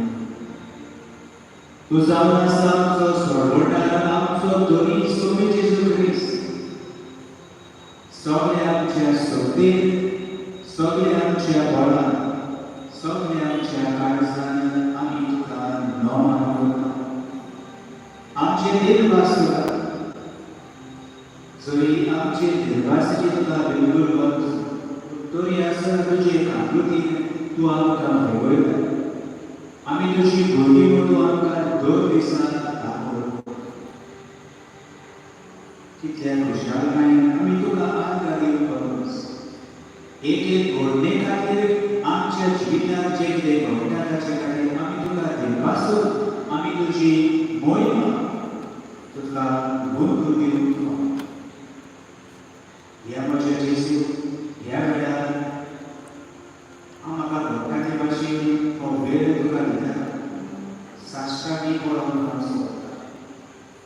[SPEAKER 5] तूं जावन आसा आमचो सोडवणदार आमचो दोनी सोबी जेजू क्रिस्त सगळे आमच्या सोबतेन सगळे आमच्या बोलान सगळे आमच्या काळजान आमी तुका नमन करता आमचे देवासुरा जरी आमचे देवासाची तुका बिलकुल वच तरी आसा तुजे काकृतीन तूं आमकां भोगयता आमी तुजी भुरगीं म्हूण तूं आमकां दर दिसा दाखोवता कितल्या खुशालकायेन आमी तुका आदार दिवपाक एक एक घडणे खातीर आमच्या जिवितांत जे कितें घडटा ताचे खातीर आमी तुका देवासून आमी तुजी मोहिमा तुका गुण दिवंक ह्या म्हज्या जेजू ह्या वेळार म्हाका भक्तांचे भाशेन हो वेळ तुका दिता साश्टांनी पळोवन हांव सोदता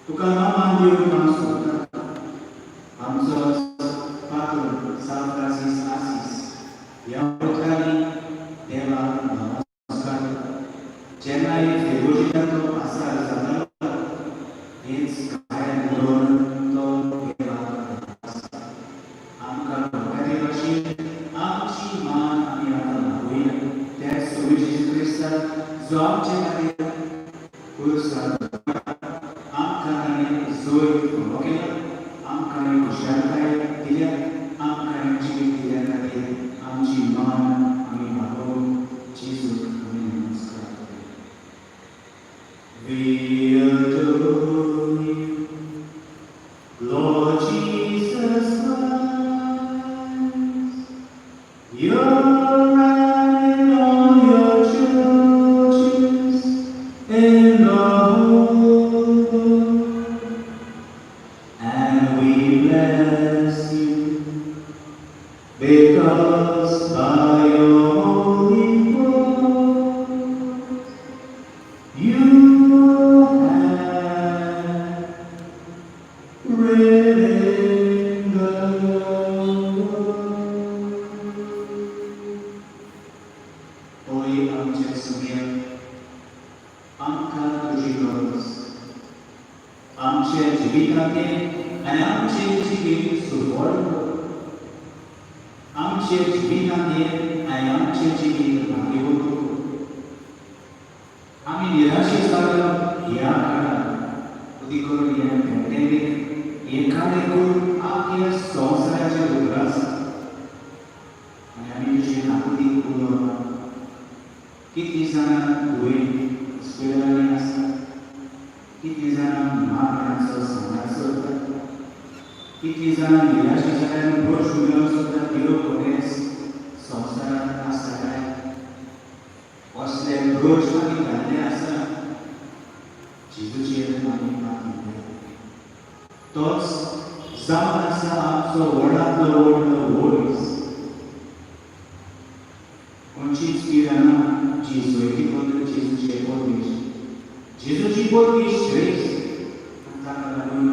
[SPEAKER 5] तुका नामान दिवंक हांव सोदता आमचो पातूर सान फ्रांसीस आसीस ह्या पत्रांनी देवाक नमस्कार करता जेन्ना एक फेगोशिताचो आसार जातालो हेच गायन करून तो देवाक आमकां भक्तांचे भाशेन आमची मान आमी आतां दाखोवया त्या सोबी जेजू क्रिस्ताक जो आमचे खातीर पुरस्कार आमकां ताणें जोर फावो केला आमकां खुशालकाय दिल्या आमकां जिवीत दिल्या खातीर आमची मान आमी दाखोवन जेजूक आमी नमस्कार We adore you, Lord Jesus Christ. You're and all your churches in the whole world, and we bless you because by your holy word you have written the Hoy आमच्या सगळ्यांक आमकां तुजी गरज आमच्या जिवितांतें आनी आमचें जिवीत सुरवळ आमचे जिवितांतें आनी आमचें जिवीत भाग्यवंत आमी निराशेर जाल्लो ह्या काळांत उदी करून ह्या पॅन्डेमीक एखादें करून आपल्या संवसाराचेर उगडास आनी आमी तुजे नाकुतीक उलोवप कितलीं जाणां दुयेंत हॉस्पिटलांनी आसात कितलीं जाणां महामारांचो सांबाळ करतात कितलीं जाणां निराशे जाल्यार रोज उलोवंक सुद्दां देव बरेंच संवसारांत आसा काय असले रोज आमी घाल्ले आसा जेजूचेर आमी मागीर तोच जावन आसा आमचो व्हडांतलो व्हडलो वोयस खंयचीच किराना जी सोयरी बद्दल जेजूचे परमेश जेजूची परमेश श्रेष्ठ ताका लागून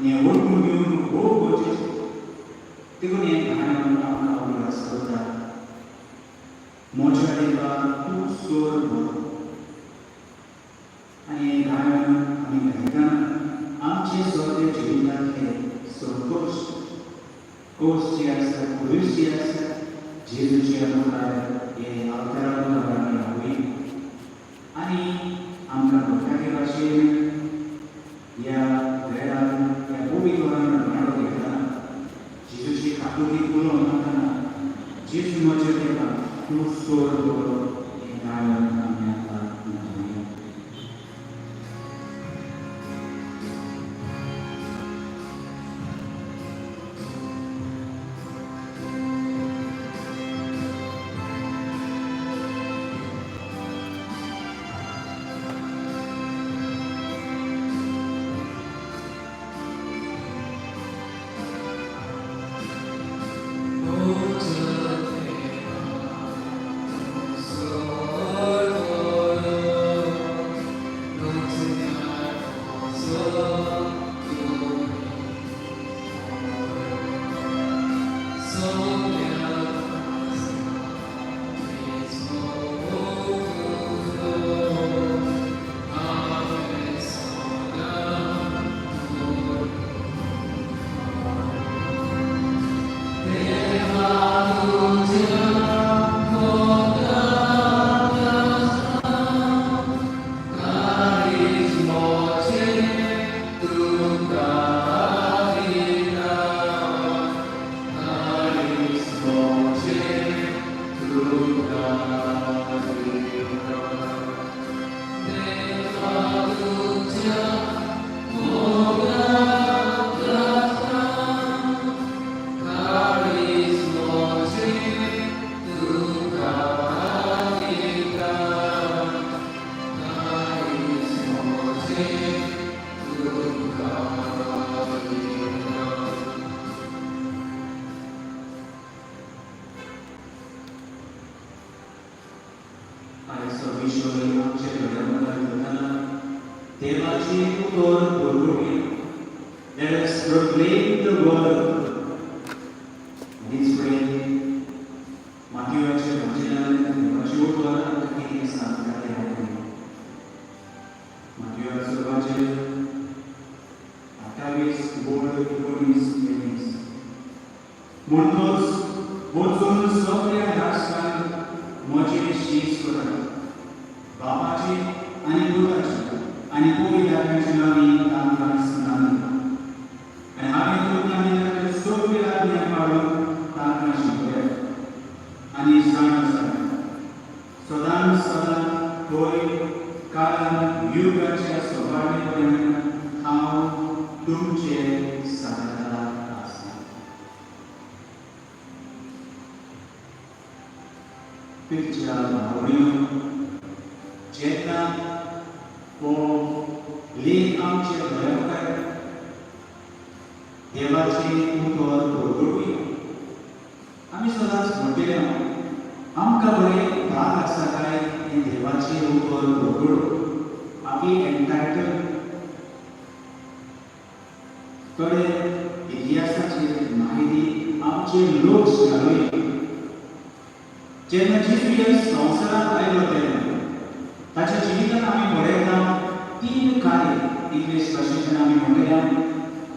[SPEAKER 5] हें वळखून घेवन खूब गरजेचें देखून हें गाणें आमकां उल्हास करता म्हज्या देवा तूं सोर बरो आनी हें गाणें आमी गायतना आमचे सगळे जिवितांतले संकोश कोश जे आसा पुरुश जे आसा जेजूच्या मुखार हे अवतारा मुखार आमी हाडुया आनी आमकां भक्ताचे भाशेन ह्या वेळार ह्या पवित्रान वाडो घेतना जेजूची काकुती उलोवन वतना जेजू म्हज्या देवा तूं सोर बरो हें गायन आमी आतां म्हणुया Let us proclaim the word. This way, Matthew Matthew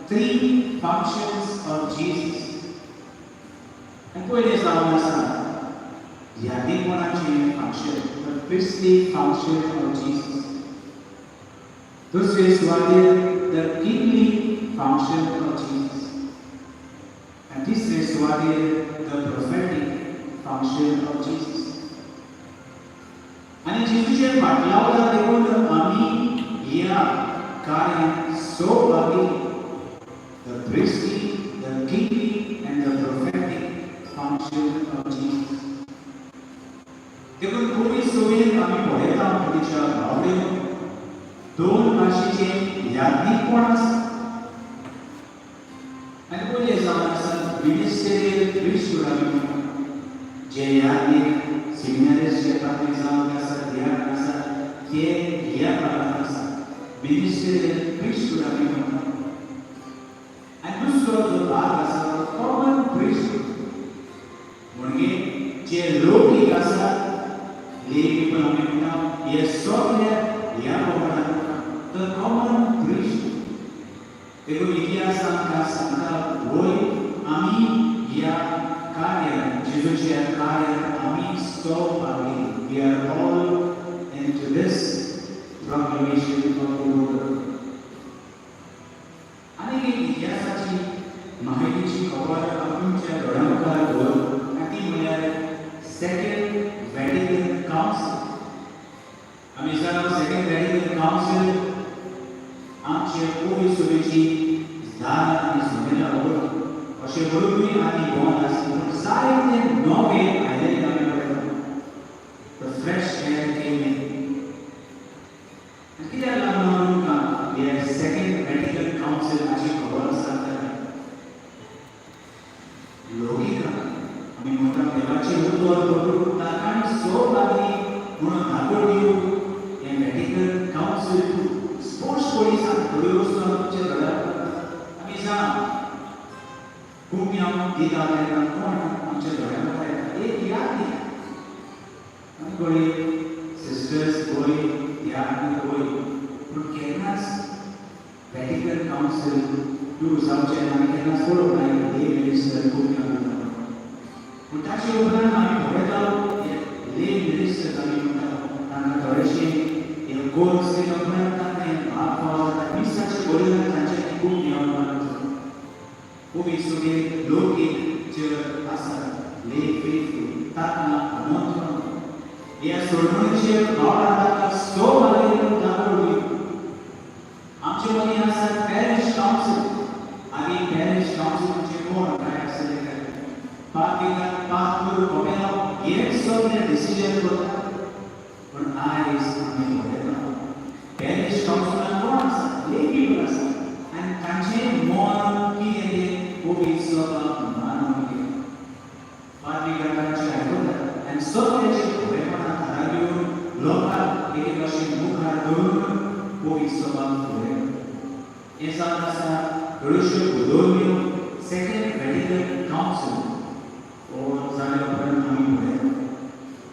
[SPEAKER 5] Three functions of Jesus. And what is our answer? The function, the priestly function of Jesus. This is what is the kingly function of Jesus. And this is what is the prophetic function of Jesus. And Jesus म्हटल्यावर देखून आम्ही या कार्य सोबत the priestly, the kingly, and the prophetic function of Jesus. देखून पूर्वी सोयीन आम्ही पळयता तिच्या भावनेन दोन भाशेचे याज्ञिक कोण आसा आनी पयले जावन आसा मिनिस्टरियल प्रिस्टहूड आमी जे याज्ञिक सिग्नरीज जे पात्री जावन आसा ध्यान आसा ते ह्या काळांत आसा मिनिस्टरियल प्रिस्टहूड आमी म्हणटा आनी दुसरो जो भाग आसा कॉमन प्रिस्टहूड म्हणजे जे लौकिक आसा लेवी पण आमी म्हणटा हे सगळे ह्या प्रमाणात the common priesthood. देखो इतिहासांत का सांगता होय आमी ह्या कार्य जेजूच्या कार्यात आमी सहभागी. We are all into this proclamation of the word. आणि इतिहासाची माहितीची खबर आमच्या दोळ्यांमुखार दवर ती म्हळ्यार सेकंड व्हॅटिकन काउन्सिल. आमी जाणा सेकंड व्हॅटिकन काउन्सिल आमचे पूर्वी सुबेची दान आणि सुमेला ओळख अशें बरोवपी आनी गोवन आसली पूण जायते नवे आयले आमी पळयता. The fresh air came in. कित्याक लागून आमकां ह्या सेकंड व्हॅटिकन काउन्सिलाची खबर आसा लौकिक आमी म्हणटा देवाचें उतर करून ताका आमी सहभागी म्हणून धाकट दिवं हें व्हॅटिकन काउन्सिल स्पोर्ट्स पोलिसां थोड्यो वस्तू आमचे दोळ्यांत आमी जाणा खूब हांव दिता तेन्ना कोण आमच्या दोळ्यां मुखार येता एक याद दी आमी कोणी सिस्टर्स पळय ध्यान पळय पूण केन्नाच व्हॅटिकन काउन्सिल टू जावचें ना आमी केन्नाच पळोवंक ना हे मिनिस्टर खूब पूण ताचे उपरांत आमी पळयता ले मिनिस्टर्स आमी म्हणटा तांकां थोडेशे गोल्स ते उपरांत खूब नियम खूब सुबे लोक जे आसा ले फेथ ताका या सोडवणीचे लॉर्ड आता सो मला येऊन दाखवली आमचे मनी असतात पॅरिश काउन्सिल आणि पॅरिश काउन्सिल म्हणजे कोण काय असेल पाच कोपेला एक सगळे डिसिजन करतात पण आयज आम्ही बघितला पॅरिश काउन्सिलान कोण आसा लेगी आसा आणि तांचे मन कितें कोबी सगळा मानून पार्टी करपाचे आयकतात आणि सगळ्याचे खरेपणां घरा घेवन लोकांक एक भाशेन मुखार धरून कोबी सगळा फुडें हे जावन आसा थोड्योश्यो बदोवण्यो सेकंड रॅडिकल काउन्सिल जाल्या उपरांत आमी पळयता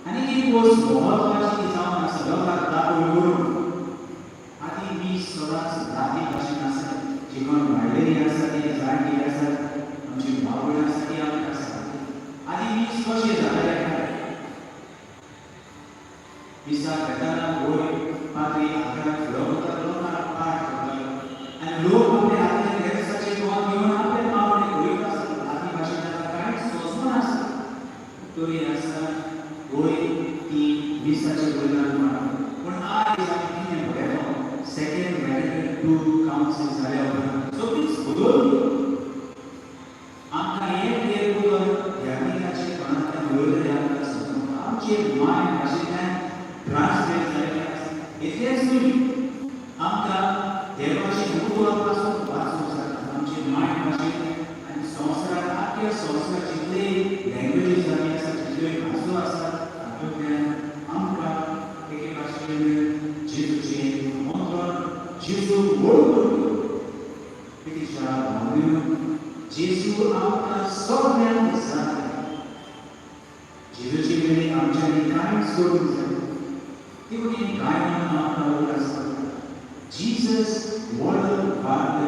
[SPEAKER 5] आनी ही गोष्ट महत्वाची जावन आसा लोकांक दाखोवन करून आदी 20 जाती भाशेन आसा जी कोण वाडलेली आसा ती जाणटी आसा आमची भावड आसा ती आमकां आसा आदी 20 कशें जाताले काय दिसाक येताना वयर पातळी आकारांत फुडो वता लोकांक पाठ करतालो आनी लोक आपले आपले गॅसाचे तोंड घेवन आपले मावणे वयर आसा जाती भाशेन कांयच सोंसना आसा तरी आसा वयर ती 20चे बलिदान मारप पूण आयज आमी कितें पळयलो सेकंड रॅडिकल काउन्सिल जाल्या उपरांत सगळीच बदलली आमकां एक करून ह्या दिनाचे कोणाक उलयले आमकां समजून आमचे माय भाशेंतल्यान ट्रान्सलेट जाल्ले आसा इतलेंच न्ही आमकां देवाची कुतुहल पासून वाचूंक जाता आमचे माय भाशेंत आनी संवसारांत आख्या संवसारांत जितले लँग्वेजीस आमी आसा जितल्यो भासो आसा तातूंतल्यान आमकां एके भाशेन जेजूचें आमंत्रण जेजू वळखून कितें भावनेन जेजू आमकां सगळ्यांक दिसता जेजूचे कडेन आमच्यांनी कांयच करूंक जाय ती कोणी गायनां आमकां उर आसता Jesus, what a father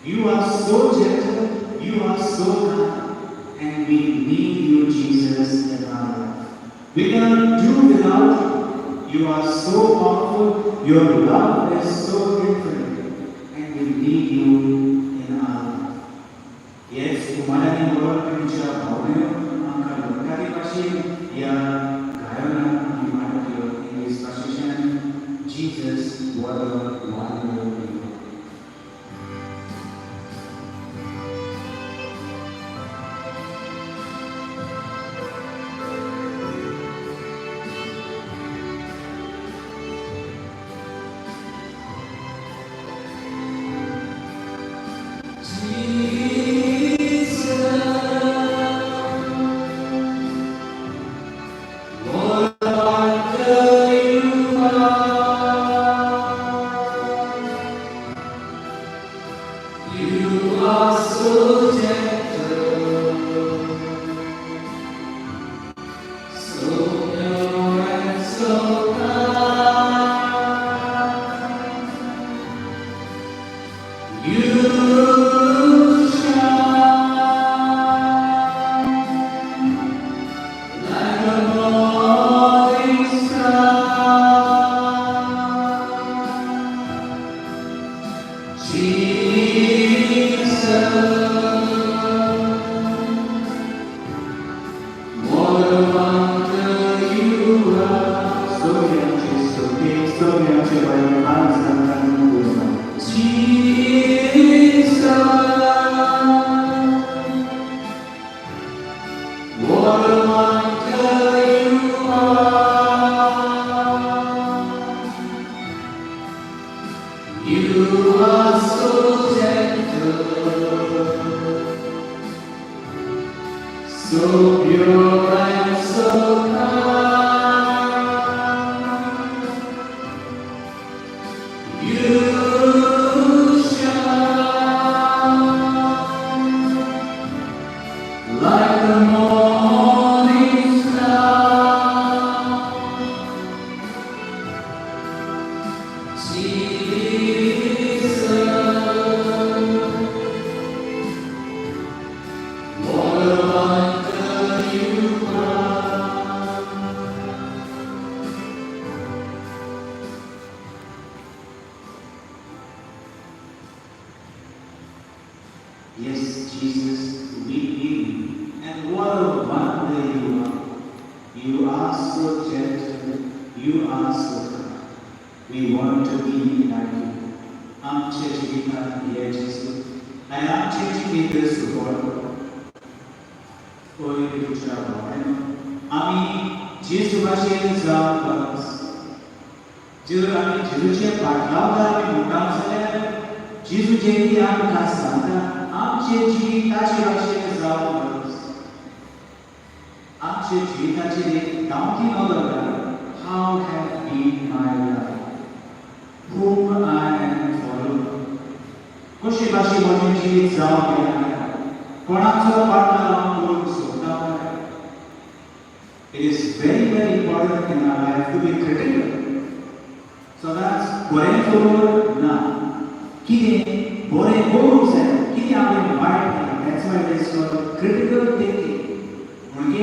[SPEAKER 5] you are so gentle, you are so kind, and we need you, Jesus, in our life. We cannot do without you. You are so powerful, your love is so infinite, and we need you in our life. Yes, तुम्हालानी बरोबरच्या भावनेन आमकां लोकांची भाशेन या गायनान आमी मांडल्यो English भाशेच्यान Jesus, what a wonderful people. are so gentle, you are so kind. We want to be like you. आमचे जिवितांत ये जेसू आनी आमचे जिवीत सुबोळ ओय तुझ्या भावानो आमी जेसू भाशेन जावंक जर आमी जेजूचे पाटलावकार आमी म्हणटात जाल्यार जेजूचे कितें आमकां सांगता आमचे जिविताचे भाशेन जावंक आमचे जिविताचेर एक डावटी नदर हाव have been my life whom I am following. कशे भाशेन म्हजें जिवीत जावंक गेलां कोणाचो पाटला हांव करूंक सोदता. It is very, very important in our life to be critical. So that's बरें करून ना कितें बरें करूंक जाय कितें हांवें वायट केलें. That's why it is called critical thinking. म्हणजे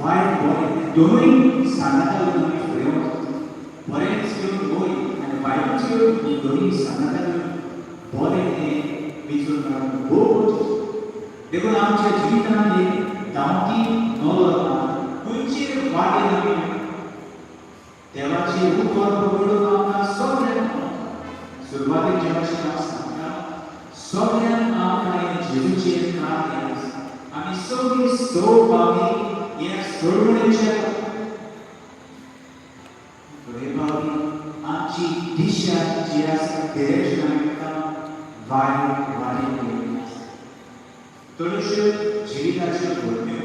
[SPEAKER 5] वायट बरें दोनूय सांगाता दोनूय फुडें वचता. बरेंच घेवन वयर आनी वायटूच घेवन दोनूय सांगाता घेवन बरें तें विचून काडून भोव देखून आमच्या जिवितांत एक धांवती नदर खंयचेर वाटेन आमी देवाचे उतर पकडून आमकां सगळ्यांक सुरवातेक जे भाशेन हांव सांगता सगळ्यांक आमकां हे जेजूचेर कार्य आसा. आमी सगळीं स पावली ह्या सोडवणेचेर फुडें पावली आमची दिशा जी आसा डिरेक्शन आमकां वायट वाटेन गेल्ली आसा. थोड्योश्यो जिविताच्यो घडण्यो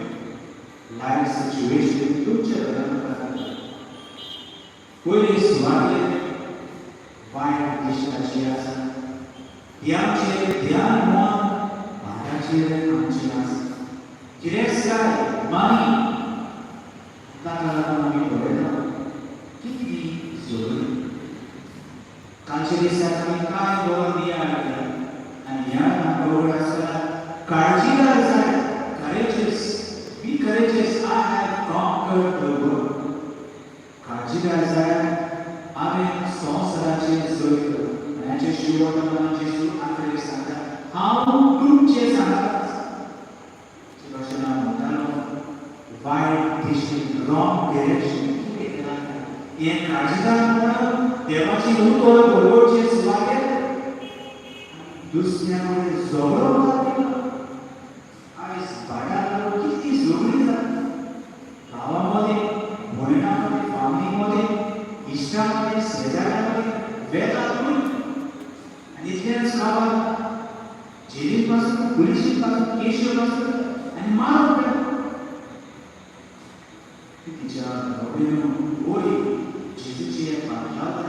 [SPEAKER 5] लायफ सिच्युएशन तुमच्या घरांत पयली सुवातेर वायट दिशा जी आसा ती आमचेर ध्यान मन भाटाचेर आमचें आसा. कितेंय मागी ताका लागून आमी पळयता कितली सोडली. कालच्या दिसाक आमी कांय बरो नियाळ केला आनी ह्या नांगोड आसतना काळजीदार जाय. courageous be courageous I have conquered the world. काळजीदार जाय हांवें संवसाराचेर जय केलो. हाचे शिवण जेजू आखरे सांगता हांव तुमचें सांगता. जे भाशेन हांव म्हणटालो वायट दिशेन रॉंग डिरेक्शन कितें केलां हें काळजीदार म्हणून देवाची उतर बरोबरचे सुवातेर दुसऱ्या कडेन झगडो लागलो. आयज भाटार कितली झगडी जाता गांवांमध्ये भयणांमध्ये फामिलीमध्ये इश्टांमध्ये शेजाऱ्यांमध्ये वेदांतून आनी इतलेंच गांवांत जेलीन पासून पुलिशेन पासून केशी पासून आनी मारून तिच्या भयणीनो ओय जेजूचे पाटलावकार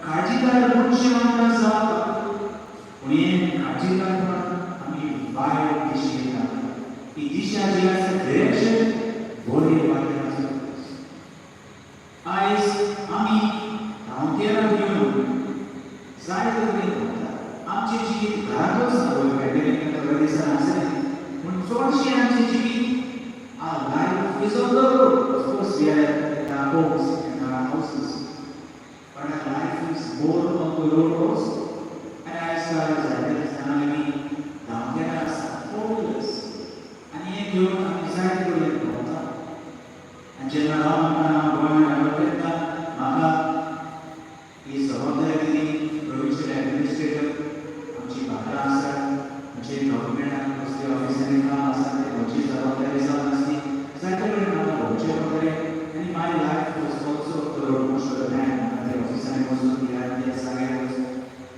[SPEAKER 5] काळजीदार मनशां आमकां जावपाक पूण हें काळजीदारपण आमी वायट दिशेन घालता. ही दिशा जी आसा डिरेक्शन बरे वाटेन आसा. आयज आमी धांवतेरां घेवन जाय तरेन भोंवता. आमचें जिवीत घरांतूच ना पॅन्डेमिक दिसान आसलें पूण चडशें आमचें जिवीत our life is on the road. Of course, we are in our homes, in our houses, but our life is more on the road also. And as far as I understand, down there are some hopeless. And yet you are decided to live on that. And General Ramana going and looking at Maka is the one that provincial administrator, Amchi Bhadrasa, Amchi government, and the officer in Kasa, Amchi Zavadar and my life was also the most of the time and the officer was on the other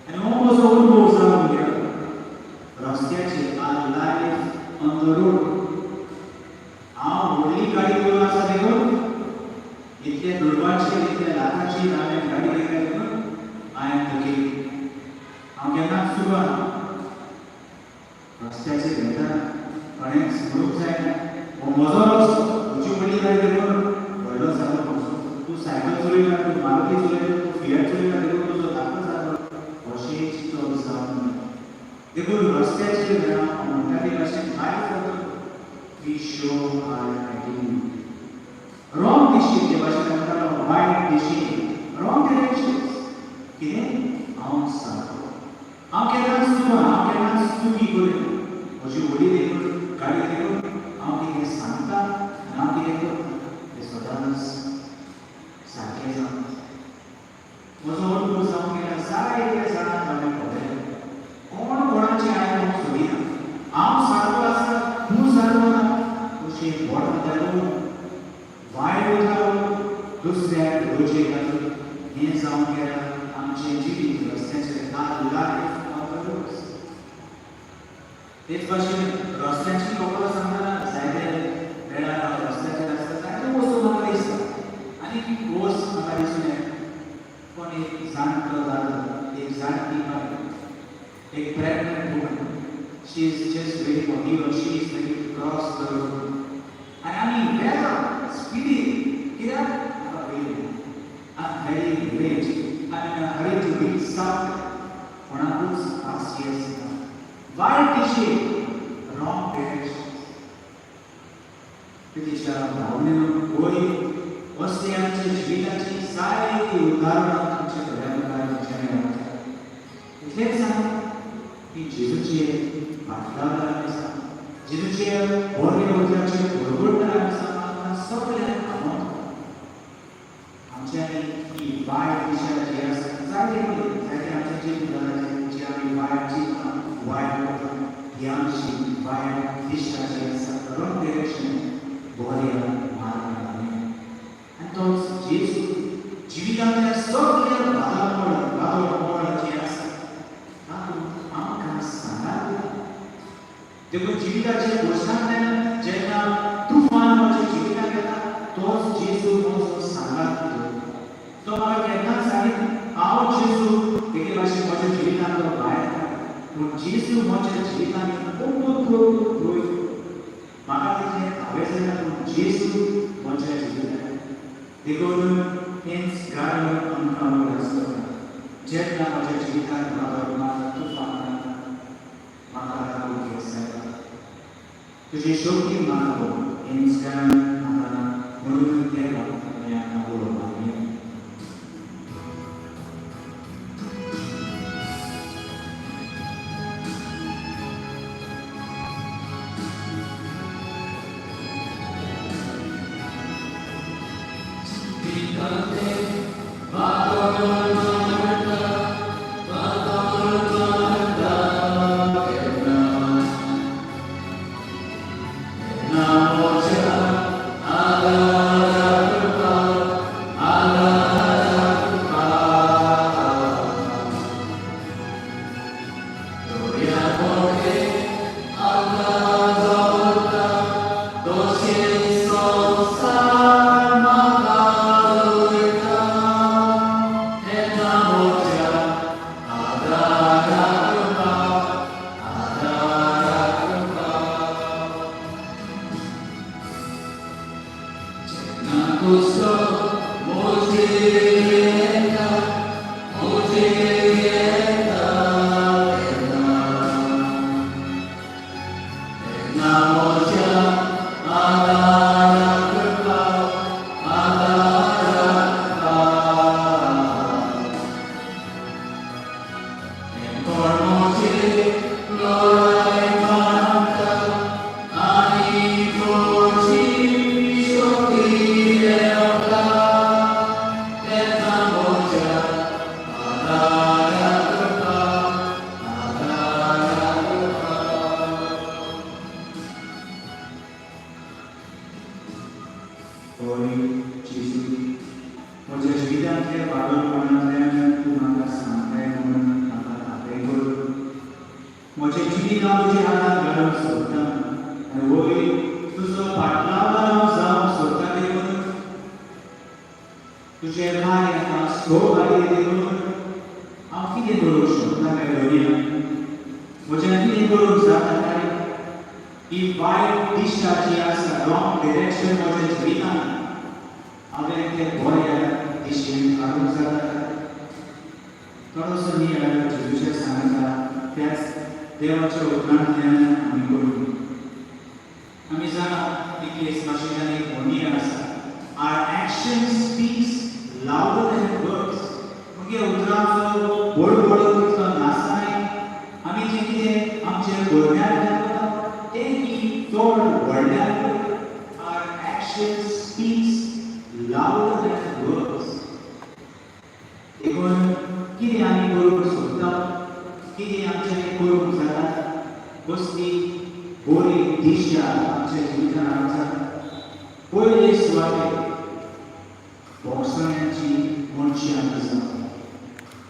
[SPEAKER 5] and almost all goes on here. रस्त्याचे our life on the road. हांव व्हडली गाडी घेवन आसा देखून इतले दुर्भाग्य इतले लाखाची हांवें गाडी घेतल्या देखून हांवें थकयली. हांव केन्नाच चुकना रस्त्याचेर घेता कोणें म्हणूंक जायना हो म्हजो रस्तो तुजी व्हडली गाडी देखून व्हडलो जालो तूं सायकल चलयता तूं मारुती चलयता तूं फियाट चलयता देखून तुजो धाकटो जालो अशें चिंतप जावंक ना. देखून रस्त्याचेर हांव म्हणटा ते भाशेन life we show our attitude wrong दिशेन जे भाशेन म्हणटालो वायट दिशेन रॉंग डिरेक्शन कितें हांव सांगता हांव केन्नाच चुकना हांव केन्नाच चुकी करिना. म्हजी व्हडली देखून गाडी देखून हांव कितें सांगता आनी हांव कितें करता तें सदांच दुसऱ्याक रोजे घालून हें जावन गेलां आमचें जिवीत रस्त्याचेर लायफ ऑफ द रोड्स. तेच भाशेन रस्त्याची लोकां सांगतना जायते वेळार रस्त्याचेर आसता जायत्यो वस्तू म्हाका दिसता आनी ती गोश्ट म्हाका दिसून येता. पण एक जाणटो दादलो, एक जाणटी बायल, एक pregnant woman, she is just waiting for ही और she is waiting to cross the road. आनी आमी वेगळा स्पिडीन कित्याक म्हाका वेळ I am very late I am in a hurry to reach somewhere. कोणाकूच पासियन्स ना. वायट दिशेन रॉंग डायरेक्शन. तिच्या भावनेन वयर असली आमच्या जिविताची जायती उदाहरणां आमच्या घरांतल्या मनशांनी आमच्या इतलेंच सांग की जेजूचे फाटलार आसा, जेजूचे बरे उदकाचे भरभरतार आसा आमकां सगळ्यांक आवडटा. आमच्यांनी ही वायट दिशा जी आसा जायते आमच्या जिवितांत जी आमी वायट चिंतता, वायट करता, ही आमची वायट दिशा जी आसा रॉंग डायरेक्शन बऱ्या मार्गान घालून. आनी तोच जेजू जिवितांतल्या सगळ्या वादळ जी आसा तातूंत आमकां सांगात. देखून जिविताच्या गोश्टांतल्यान जेन्ना तुफान म्हज्या जिवितांत येता तोच जेजू म्हजो सांगात. तो म्हाका केन्नाच सांगीत हांव जेजू तेगे भाशेन म्हज्या जिवितांतलो भायर पूण जेजू म्हज्या जिवितांत खूब रोय म्हाका तितलें हांवें जाल्यार पूण जेजू म्हज्या जिवितांत. देखून हेंच कारण आमकां आसता जेन्ना म्हज्या जिवितांत वादळ तुफान म्हाका लागून येता तुजे शोकी म्हाका हेंच कारण म्हाका म्हणून केला म्हाका उलोवपाक.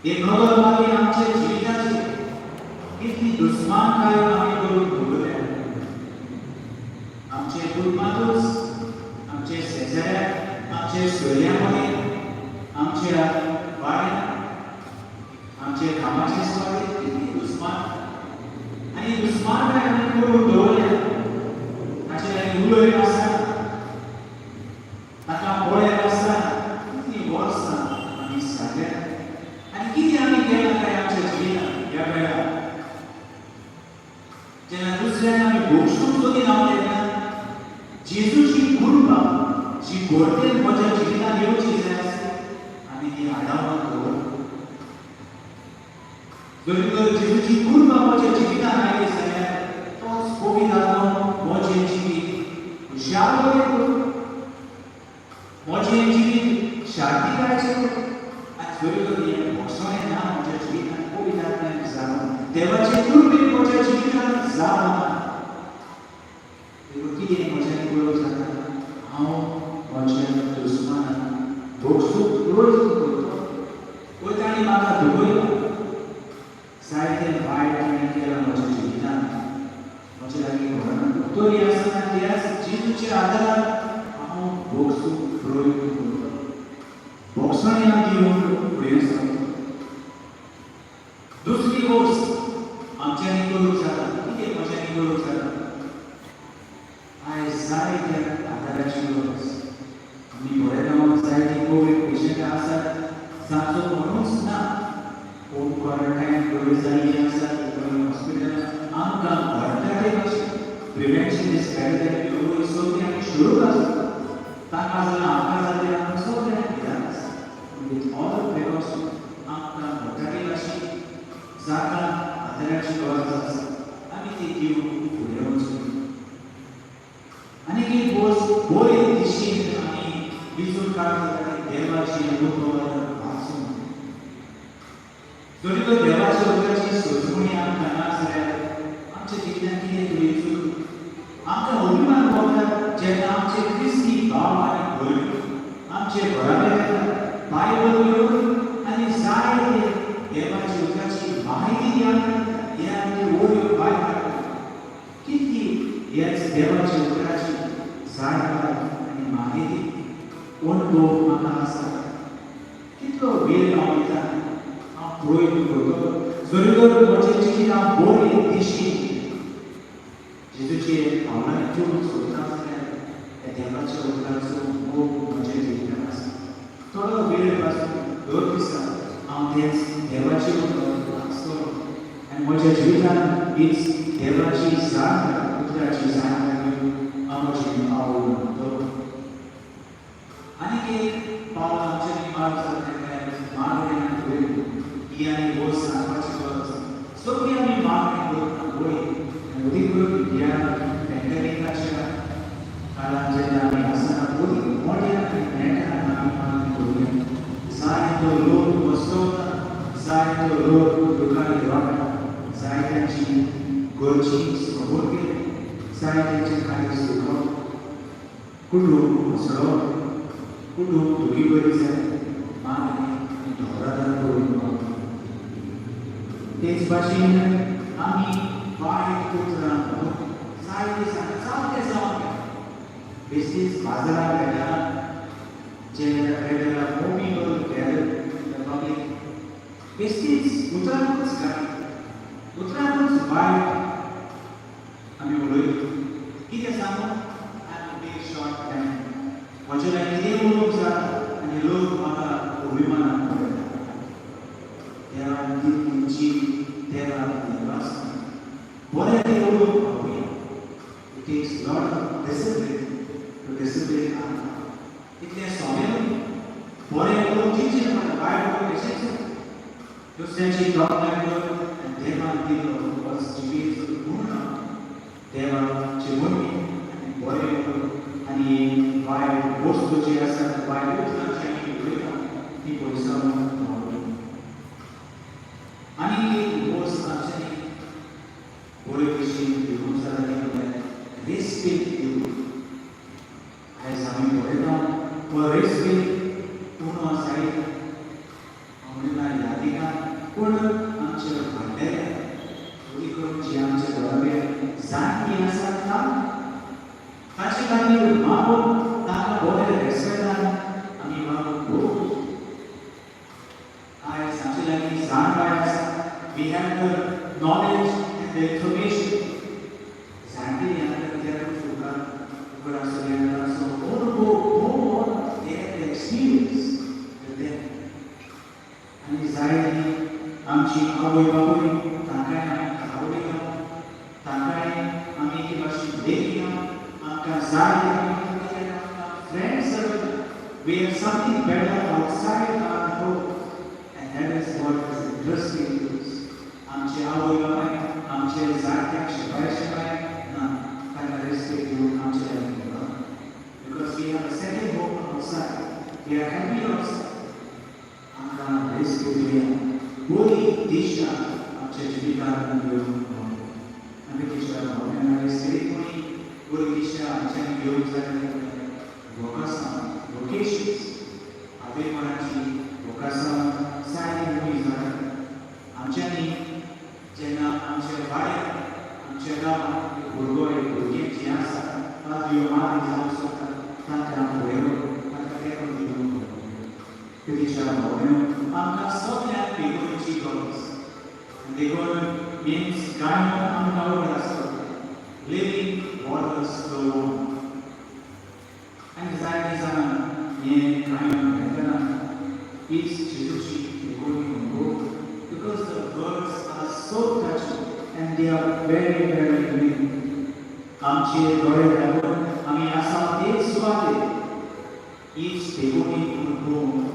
[SPEAKER 5] एक नोबल मागीर आमचे जिविताचे कितली दुस्मानकाय आमी करून दवरल्या आमचे कुटुंबातूच आमचे शेजाऱ्याक आमचे सोयऱ्यांमदीं आमच्या वाड्यात आमचे कामाचे सुवातेर कितली दुस्मान आनी दुस्मानकाय आमी करून दवरल्या ताचे लागीं उलोय आसा ताका पळय आसा कितली वर्सां आमी सारल्या आनी कितें आमी केलां काय आमच्या जिवितांत ह्या वेळार जेन्ना दुसऱ्यांक आमी भोगसूंक सोदीत हांव तेन्ना जेजूची कृपा जी घोडतेन म्हज्या जिवितांत येवची जाय आसली आमी ती आडावपाक दवरता जरी तर जेजूची कृपा म्हज्या जिवितांत आयली जाल्यार तोच पवित्र आत्मो म्हजें जिवीत खुशालकायेन करून म्हजें जिवीत शांतीकायेचें करून आनी जरी तर हें भोगसोणें ना म्हज्या जिवितांत पवित्र आत्म्यान जावन देवाचे कृपेन म्हज्या जिवितांत जावन कितें म्हज्यान कळूंक जाता हांव म्हज्या दुस्मानाक भोगसूंक रोज करता पळय ताणें म्हाका दुबयला जायते वायट ताणें केलां म्हज्या जिवितांत म्हजे लागीं घरांत तरी आसतना त्याच जेजूच्या आदारान हांव भोगसूंक रोज करता भोगसोणें दिवन फुडें सरता दुसरी गोश्ट आमच्यांनी करूंक जाता कितें म्हज्यांनी करूंक जाता आयज जायत्या आदाराची गरज आमी गोंयांत जायतीं कोवीड पेशंट आसात जांचो म्हणूच ना कोण क्वॉरंटायन कोवीड जाल्लीं आसात कोण हॉस्पिटलांत आमकां घडटाले कशें प्रिव्हेंशन दीस पॅराडायम ह्यो सगळी आमी शुरू आसा ताका जाल्यार आमकां जाल्यार आमी सगळ्यांक भिरांत आसा विथ ऑल प्रिकॉशन आमकां घडटाले कशी जाका आदाराची गरज आसा आमी ती दिवन फुडें वचूं आनी एक गोश्ट बरे दिशेन आमी विचून काडटा देवाची अनुभवान वाचून जरी तर देवाच्या उतराची सोजमणी आमकां ना जाल्यार आमच्या जिवितांत कितें तरी चूक आमकां अभिमान भोगता जेन्ना आमचे क्रिस्ती भाव आनी भयण आमचे घरावेल्यान बायबल घेवन आनी जायते देवाच्या उतराची म्हायती दितात हे आमचे ओड्यो भायर काडटात कितली हेच देवाच्या उतराची जाणकाय आनी म्हायती अनुभव म्हाका आसा कितलो वेळ हांव दिता हांव प्रयत्न करतलो जरी तर म्हजें जिवीत हांव बरे दिशेन जेजूचे भावनांनी ठेवून सोदता जाल्यार त्या देवाच्या उतराचो मोग म्हज्या जिवितांत आसा थोडो वेळ पासून दर दिसा हांव तेच देवाचे उतर वाचतलो आनी म्हज्या जिवितांत हीच देवाची जाणकाय उतराची जाणकाय घेवन हांव म्हजें पावल घालतलो आनीक एक पावल आमच्यांनी मार जाता मागणें दवरली ही आनी गोश्ट सांगपाची गरज सगळीं आमी मागणी करता पळय अदीक ह्या पॅन्डेमिकाच्या काळांत जेन्ना आमी आसतना अदीक मोठ्या नेटान आमी मागणी करूया जायतो लोक बसवता जायतो लोक दुकानी वाडटा जायत्यांची गरजी सबूर केली जायत्यांचे खाली सुखप कुटूंब उसळप कुटूंब दुखी बरी जाय मागणी आनी ढोरादार करून तेच भाशेन आमी वायट उतरां जायते जावते जावं बेश्टीच बाजारात गेल्यार जेन्ना मोवी करून गेले पब्लीक बेश्टीच उतरांकूच घाली उतरांकूच वायट आमी उलयता कितें सांगू आनी टेक शॉर्ट टायम म्हजे लागीं कितें उलोवंक जाता आनी लोक म्हाका अभिमानान पळयता देवान कितली जीव देवान दिवस बरें तें उलोवंक पावुया it takes lot of discipline to discipline आमकां इतलें सोमें बरें उलोवंक चिंतचें पडटा वायट उलोवंक कशेंच दुसऱ्याची तोखणाय करप आनी देवान दिलो वच जिवीत पूर्ण देवाचे मर्मी आनी बरें उलोवप आनी वायट वस्तू जी आसा वायट उतरां जी आमी उलयता ती पयसावन दवरप आनी एक गोश्ट आमच्यांनी बरे भशेन दिवंक जाता ती म्हळ्यार रेस्पेक्ट दिवप आयज आमी पळयता रेस्पेक्ट पूर्ण जायत हांव म्हणना घातिका पूण आमचे वाडले थोडी करून जी आमचे घराबे जाणटी आसा तांचे खातीर मागून ताका बरें रेस्पेक्टान आमी वागूंक आयज आमचे लागीं जाणबाय आसा we have the knowledge and the information जाणटी आमकां कित्याक फुकट आसलें सो more their experience with them. आनी जायती आमची आवय बापूय तांकांय आमी आवडीना तांकांय आमी ती भाशेन देखीना आमकां जाय friends we have something better outside our home and that is what is interesting to us. आमचे आवय बापूय आमचे जायत्या शिपाय ना तांकां रेस्पेक्ट दिवन आमचे लागीं because we have a second home outside. We are happy outside. आमकां रेस्पेक्ट दिवन बरी दिशा आमच्या जिवितांत घेवन आमी दिशा भावनेन स्पिरिच्युअली बरी दिशा आमच्यान घेवंक जाय vocations आवेपणाची vocation सायन उबी जाय आमच्यांनी जेन्ना आमच्या वाड्यार आमच्या गांवांत भुरगें जी आसा तांकां मारी जावंक सोदता तांकां पळयलो तांकां तेंको दिवंक ती दिशा भावनेन आमकां सगळ्यांक बेगोनची गरज देखून means गांवांत आमकां आवड आसता living waters flow on. Anxiety जाण हें गांवांत मेळटना हीच जेजूची बेगोनी म्हणून because the words are so touching and they are very very real. आमचे दोळे लागून आमी आसा तेच सुवातेर हीच बेगोनी म्हणून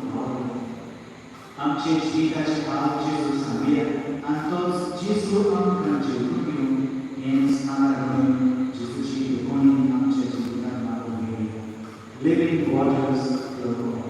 [SPEAKER 5] आमचे जिविताचे भाव जेजू सांगले आनी तोच जेजू आमकां जेवून घेवन हें स्नान घालून जेजूची बेगोनी आमच्या जिवितांत मारून गेली living waters flow on.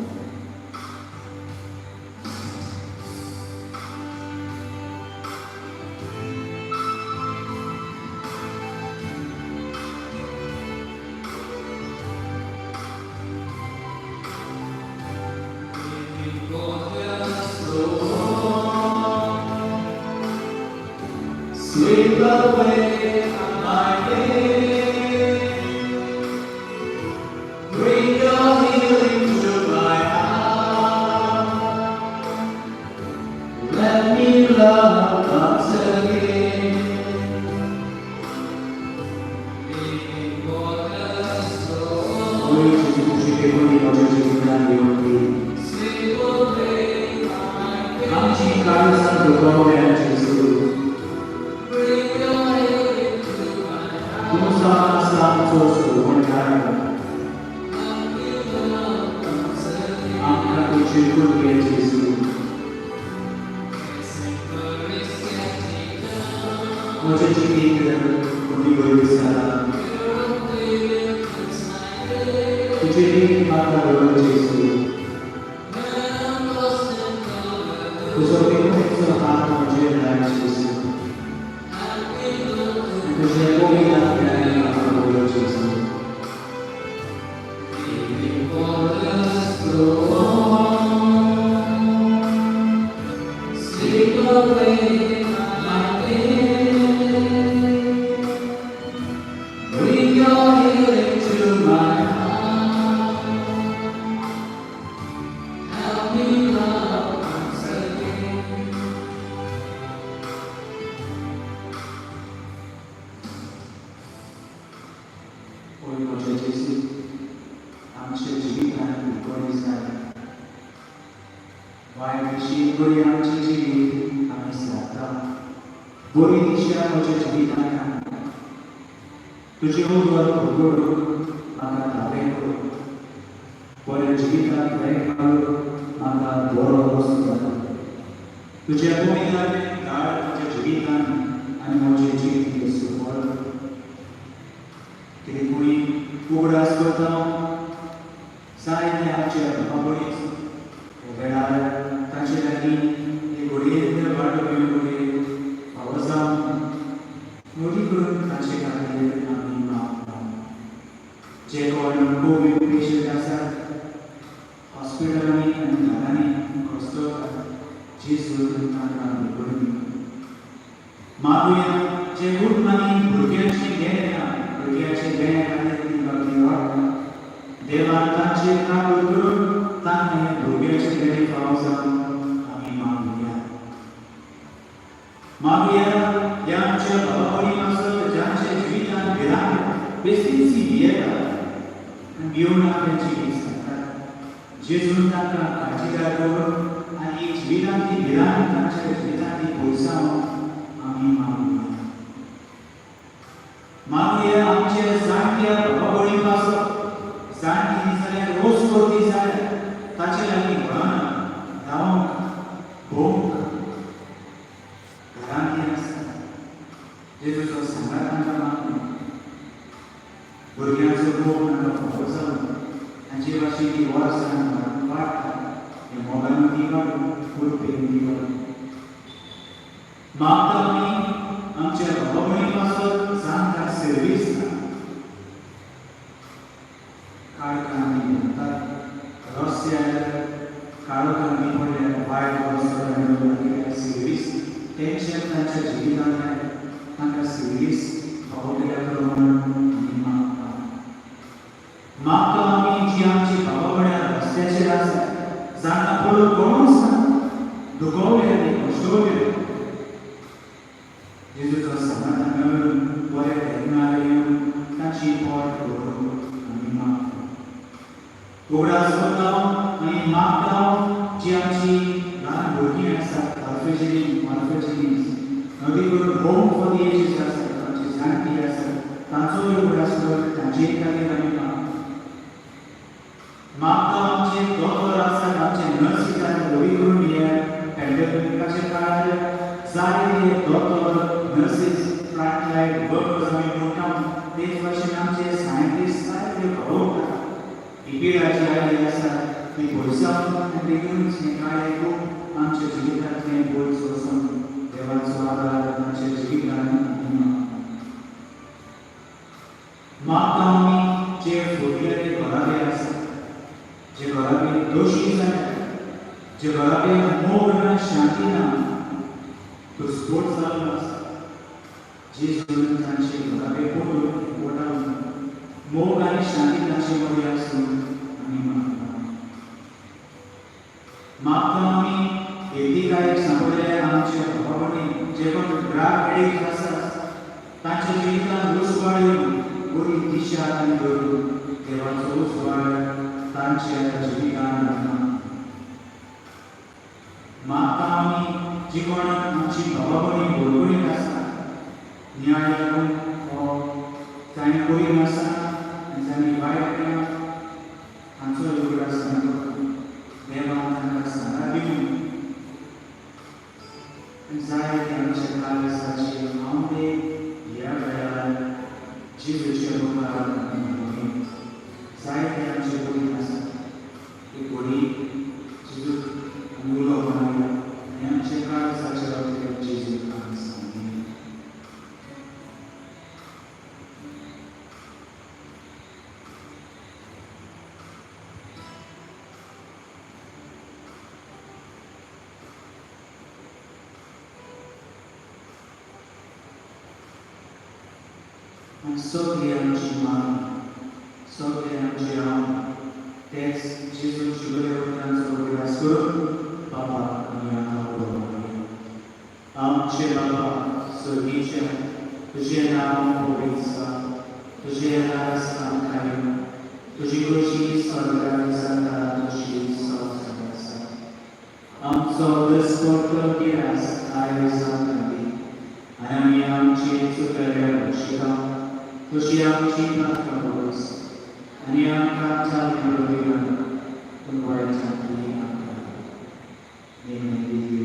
[SPEAKER 5] Sweep away my pain, bring your healing to my heart. Let me love once again. Living waters flow. Oi, Gesù, ci pregoni oggi ci grandi occhi. Sweep away my pain. Anci caro santo cuore a Gesù. तुझे उद्वार भोगोडो आका धावेको बरे जिवितांत वेगळो आका बरो वस्तू तुझे भुमिकांत काळ तुझ्या जिवितांत आनी म्हजे जिवीत सुफळ कितें कोणी उगडास करता जायते आमचे भावनीक वेळार तांचे लागीं एक घडयेंत वाटो घेवन पावसांत मोठी करून तांचे खातीर आमी जे कोण कोविड पेशंट आसात हॉस्पिटलांनी आनी घरांनी कोसळटात जेजून तांकां बरी मागुया जे उठमानी भुरग्यांची गेल्या भुरग्यांचे गेल्या खातीर ती भक्ती वाडटा देवान तांचे काबूल करून तांकां ह्या भुरग्यांचे गेले फाव जावन आमी मागुया ह्या आमच्या भावाभयणी आसत ज्यांचे जिवितान भिरांत बेस्तीची भियेता आनी भिवून आपल्याची हीच करतात जेजून तांकां खातीरदार करून आनी जिवितांतली भिरांत तांच्या जिवितांतली भुरसांव आमी मागुया आमचे जाणट्या भावाभयणी आसत जाणटी जाल्यार रोस करती जाल्यार ताचे लागीं घरान रावंक भोवंक घरांत आसता जेजूचो सांगात तांकां मागून भुरग्यांचो मोग तांकां फावो जावन तांचे भाशेन ती वर्सां वाडटा हे मोगान ती वाडून कुरपेन ती वाडून मागता आमी आमच्या भावा भयणी पासत जाणकार सर्वीस काळखांनी म्हणटात रस्त्यार काळोखांनी पडल्यार वायट रस्तो सर्वीस टेन्शन तांच्या जिवितांत तांकां सर्वीस फावो केल्या प्रमाण आमी मागता आमी जी आमची भावा भयणां रस्त्याचेर आसा जाणा पडून कोणूच ना दुखोवले आनी कश्टोवले जेजूचो समाधान मेळून बरे धर्मार येवन तांची पोट भरून आमी मागता उगडास करता आनी मागता जी आमची ल्हान भुरगीं आसात मार्फेजिनीस नवी करून होम फॉर दी एजीस आसात आमची जाणटी आसात तांचोय उगडास कर तांचे खातीर आमी मागता आमचे दोतोर आसात आमचे नर्सीस आसात नवी करून ह्या पॅन्डेमिकाच्या काळार जायते दोतोर नर्सीस फ्रंटलायन वर्कर्स आमी म्हणटा तेच भाशेन आमचे सायंटिस्ट जायते भावोवता ही पिडाची आयली आसा ती भुरसांव आनी देखूनच हें काळें खूब आमच्या जिवितांतलें बोज वचून देवाचो आदार आमच्या जिवितांत मागता आमी जे फुडले घराबे आसा जे घराबे दोशी जाल्यात जे घराबे मोग ना शांती ना तो स्फोट जाल्लो आसा जेजून तांचे घराबे पोटावन मोग आनी शांती तांचे मदीं आसून आमी मागता आमी एतिकायेक सांपडल्या आमच्या भावा भयणी जे कोण ड्रग एडिक्ट आसात तांच्या जिवितांत उसवाड येवन बरी दिशा आनी दवरून देवाचो उसवाड तांच्या जिवितांत मागता आमी जी कोण आमची भावा भयणी बरोबरीक आसा न्याय लागून तांणी करीन आसा आनी तांणी वायट केलां हांचो उगडास देवान तांकां सांगा दिवन जायते आमचे काल आसाचे हांव ते ह्या वेळार जेजूच्या मुखार जायते आमचे करीन आसा ती कोणी जेजू मुलो बनयला आनी आमचे काळ आसाचे बाबतींत जेजू आमी सांगिल्लें सगळी आमची मान सगळे आमचे राम तेच जेजू शिवले वखदांचो उगडास करून बाबा आमी आतां उलोवंक आमचे बाबा स्वर्गीच्या तुजें नांव पवित्र जावं तुजें राज आमकां तुजी कशी स्वर्गार जाता तशी संवसारार आसा आमचो दसको गिरास आयज आमकां दी आनी आमी आमची चुकल्यार शिकाव तुझी आमची प्रार्थना करूस आनी आमकां चालू दवरिना पूण वायटांतली आमकां नेमणी दी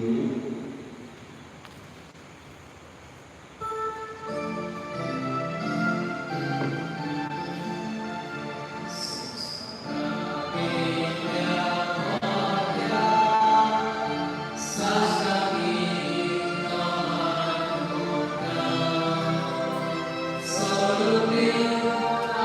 [SPEAKER 6] Salve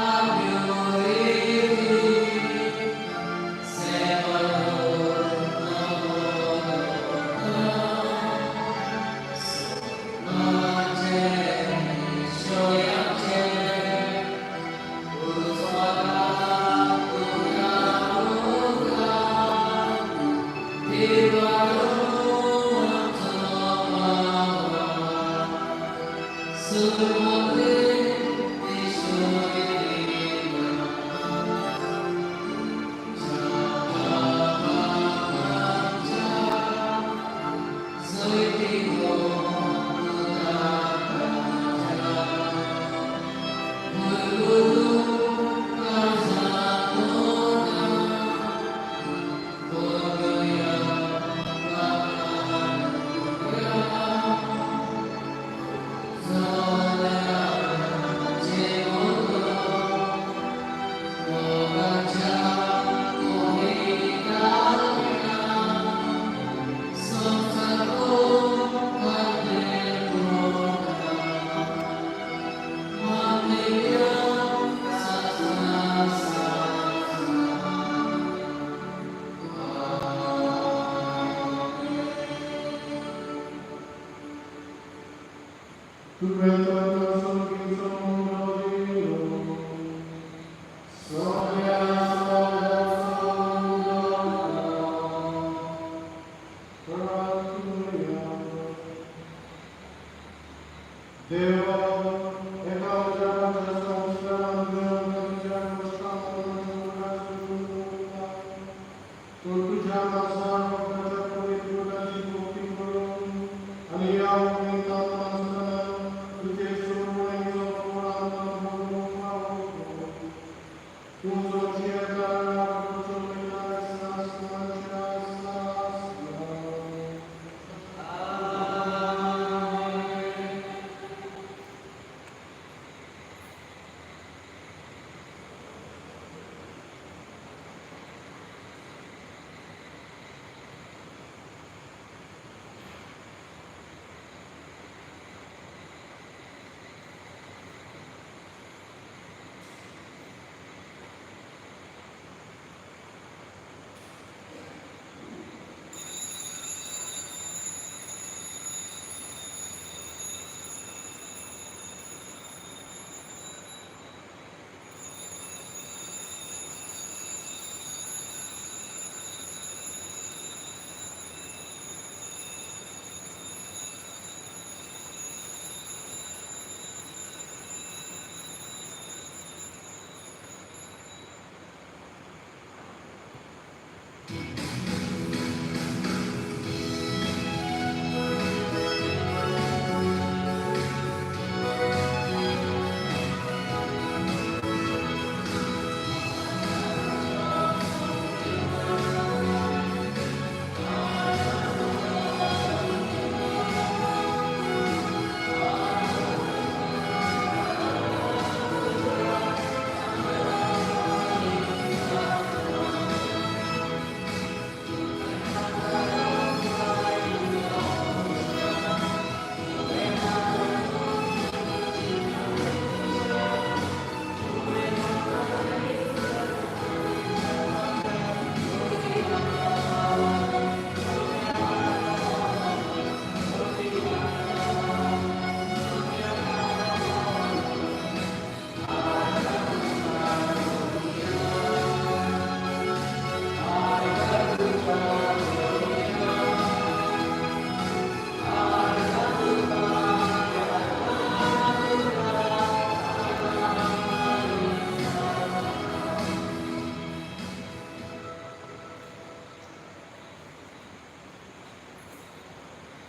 [SPEAKER 6] तुझ्या माणसाला पवित्र पोटी करून आणि या